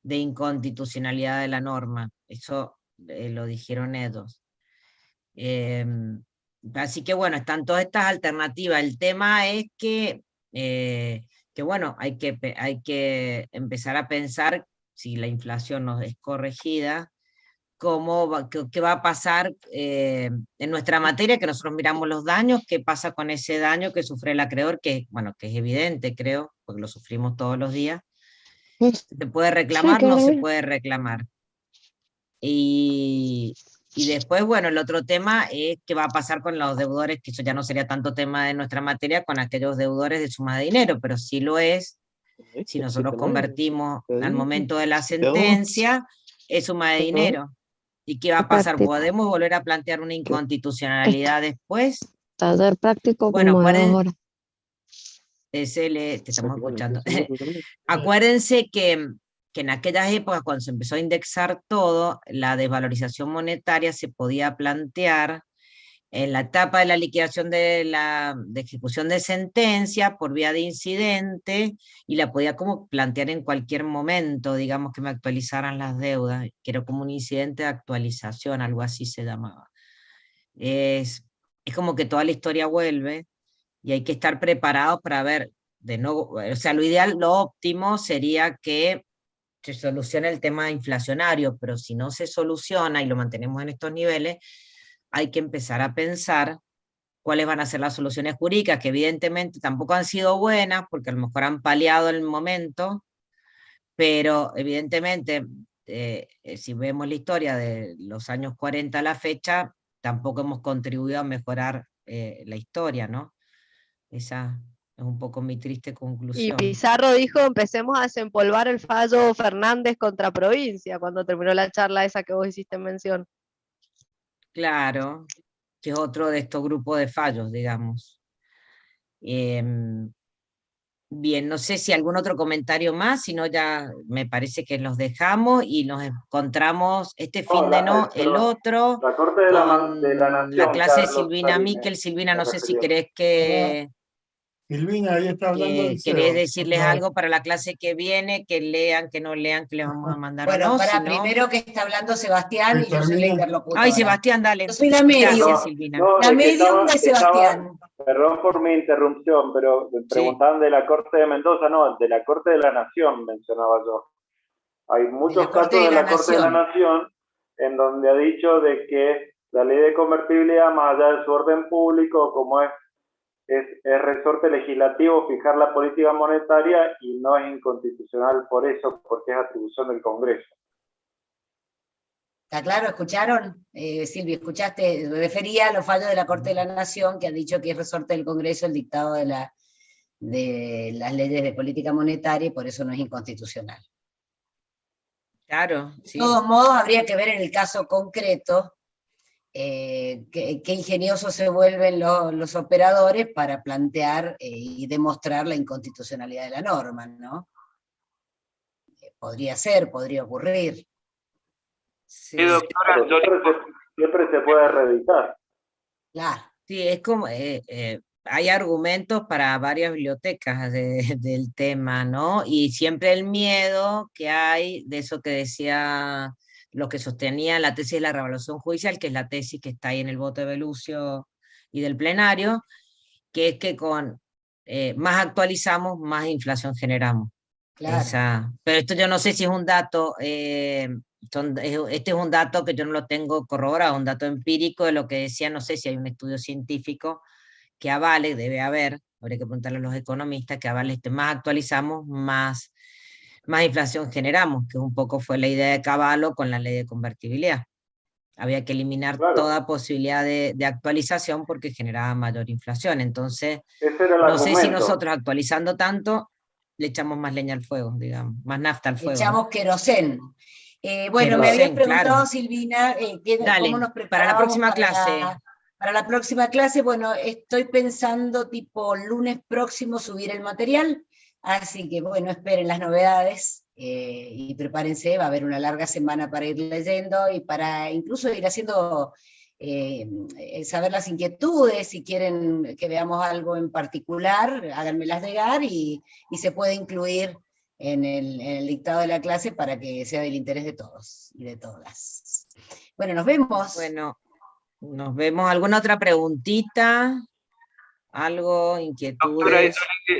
inconstitucionalidad de la norma. Eso lo dijeron ellos. Así que bueno, están todas estas alternativas. El tema es que bueno, hay que empezar a pensar, si la inflación no es corregida, qué va a pasar en nuestra materia, que nosotros miramos los daños, qué pasa con ese daño que sufre el acreedor, que es evidente, creo, porque lo sufrimos todos los días. ¿Se puede reclamar? No se puede reclamar. Y después, bueno, el otro tema es qué va a pasar con los deudores, que eso ya no sería tanto tema de nuestra materia, con aquellos deudores de suma de dinero, pero sí lo es, si nosotros convertimos al momento de la sentencia, es suma de dinero. ¿Y qué va a pasar? ¿Podemos volver a plantear una inconstitucionalidad después? Taller práctico bueno, como de 2 horas. te estamos escuchando. Acuérdense que en aquellas épocas, cuando se empezó a indexar todo, la desvalorización monetaria se podía plantear en la etapa de la liquidación de ejecución de sentencia por vía de incidente, y la podía como plantear en cualquier momento, digamos que me actualizaran las deudas, que era como un incidente de actualización, algo así se llamaba. Es como que toda la historia vuelve, y hay que estar preparados para ver, de nuevo, o sea, lo ideal, lo óptimo sería que se solucione el tema inflacionario, pero si no se soluciona y lo mantenemos en estos niveles, hay que empezar a pensar cuáles van a ser las soluciones jurídicas, que evidentemente tampoco han sido buenas, porque a lo mejor han paliado el momento, pero evidentemente, si vemos la historia de los años 40 a la fecha, tampoco hemos contribuido a mejorar la historia, ¿no? Esa es un poco mi triste Y conclusión. Pizarro dijo, empecemos a desempolvar el fallo Fernández contra provincia, cuando terminó la charla esa que vos hiciste mención. Claro, que es otro de estos grupos de fallos, digamos. Bien, no sé si algún otro comentario más, si no ya me parece que los dejamos y nos encontramos este fin de el otro, la Corte de la Nación, la clase de Carlos, Silvina Miquel. Silvina, no sé si querés que... Silvina, ahí está hablando del ¿Querés CEO. decirles algo para la clase que viene? Que lean, que no lean, que les vamos a mandar Bueno, o no. para Si no... primero que está hablando Sebastián y yo soy la interlocutora. Ay, Sebastián, dale. Yo soy la medium. Gracias, Silvina. La medium de Sebastián. Perdón por mi interrupción, pero preguntaban de la Corte de Mendoza, no, de la Corte de la Nación mencionaba yo. Hay muchos casos de la Corte de la Nación en donde ha dicho de que la ley de convertibilidad, más allá de su orden público, como es resorte legislativo fijar la política monetaria, y no es inconstitucional por eso, porque es atribución del Congreso. ¿Está claro? ¿Escucharon? Silvia, ¿escuchaste? Refería a los fallos de la Corte de la Nación, que han dicho que es resorte del Congreso el dictado de las leyes de política monetaria, y por eso no es inconstitucional. Claro, sí. De todos modos, habría que ver en el caso concreto qué ingeniosos se vuelven los operadores para plantear y demostrar la inconstitucionalidad de la norma, ¿no? Podría ser, podría ocurrir. Sí, doctora, siempre se puede reeditar. Claro. Sí, es como, hay argumentos para varias bibliotecas del tema, ¿no? Y siempre el miedo que hay de eso que decía, lo que sostenía la tesis de la revaluación judicial, que es la tesis que está ahí en el voto de Belucio y del plenario, que es que con más actualizamos, más inflación generamos. Claro. Pero esto yo no sé si es un dato, este es un dato que yo no lo tengo corroborado, un dato empírico de lo que decía, no sé si hay un estudio científico que avale, debe haber, habría que preguntarle a los economistas, que avale más actualizamos, más inflación generamos, que un poco fue la idea de Cavallo con la ley de convertibilidad. Había que eliminar toda posibilidad de actualización porque generaba mayor inflación. Entonces, no sé si nosotros actualizando tanto, le echamos más leña al fuego, digamos, más nafta al fuego. Echamos querosén. Bueno, me habías preguntado, claro. Silvina, ¿cómo nos preparamos para la próxima clase? Para la próxima clase, bueno, estoy pensando tipo lunes próximo subir el material, así que bueno, esperen las novedades y prepárense, va a haber una larga semana para ir leyendo y para incluso ir haciendo saber las inquietudes, si quieren que veamos algo en particular, háganmelas llegar y se puede incluir en el dictado de la clase para que sea del interés de todos y de todas. Bueno, nos vemos. Bueno, nos vemos. ¿Alguna otra preguntita? ¿Algo? Doctora, ¿Inquietudes?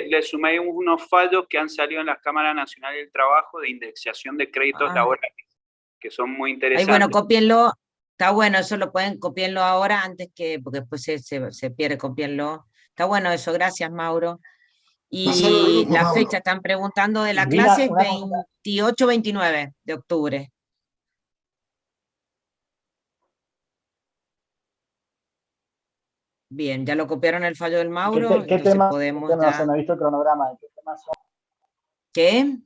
le sumé unos fallos que han salido en la Cámara Nacional del Trabajo de indexación de créditos laborales, que son muy Ay, interesantes. bueno, cópienlo. Está bueno, eso lo pueden copiarlo ahora antes que, porque después se pierde, copienlo. Está bueno eso, gracias Mauro. Pasalo al Y grupo, la Mauro. fecha, están preguntando de la Silvina, clase, es una consulta. 28-29 de octubre. Bien, ya lo copiaron el fallo del Mauro, ¿Qué entonces tema? podemos No sé, ya... no he visto el cronograma. ¿De qué temas son? ¿Qué?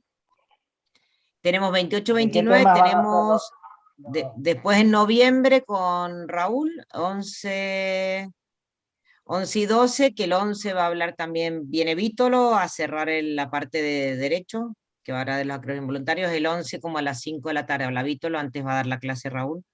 Tenemos ¿De qué 28-29, temas van a hacer tenemos después en noviembre con Raúl, 11 y 12, que el 11 va a hablar también, viene Vítolo a cerrar la parte de Derecho, que va a hablar de los acreedores involuntarios, el 11 como a las 5 de la tarde habla Vítolo, antes va a dar la clase Raúl.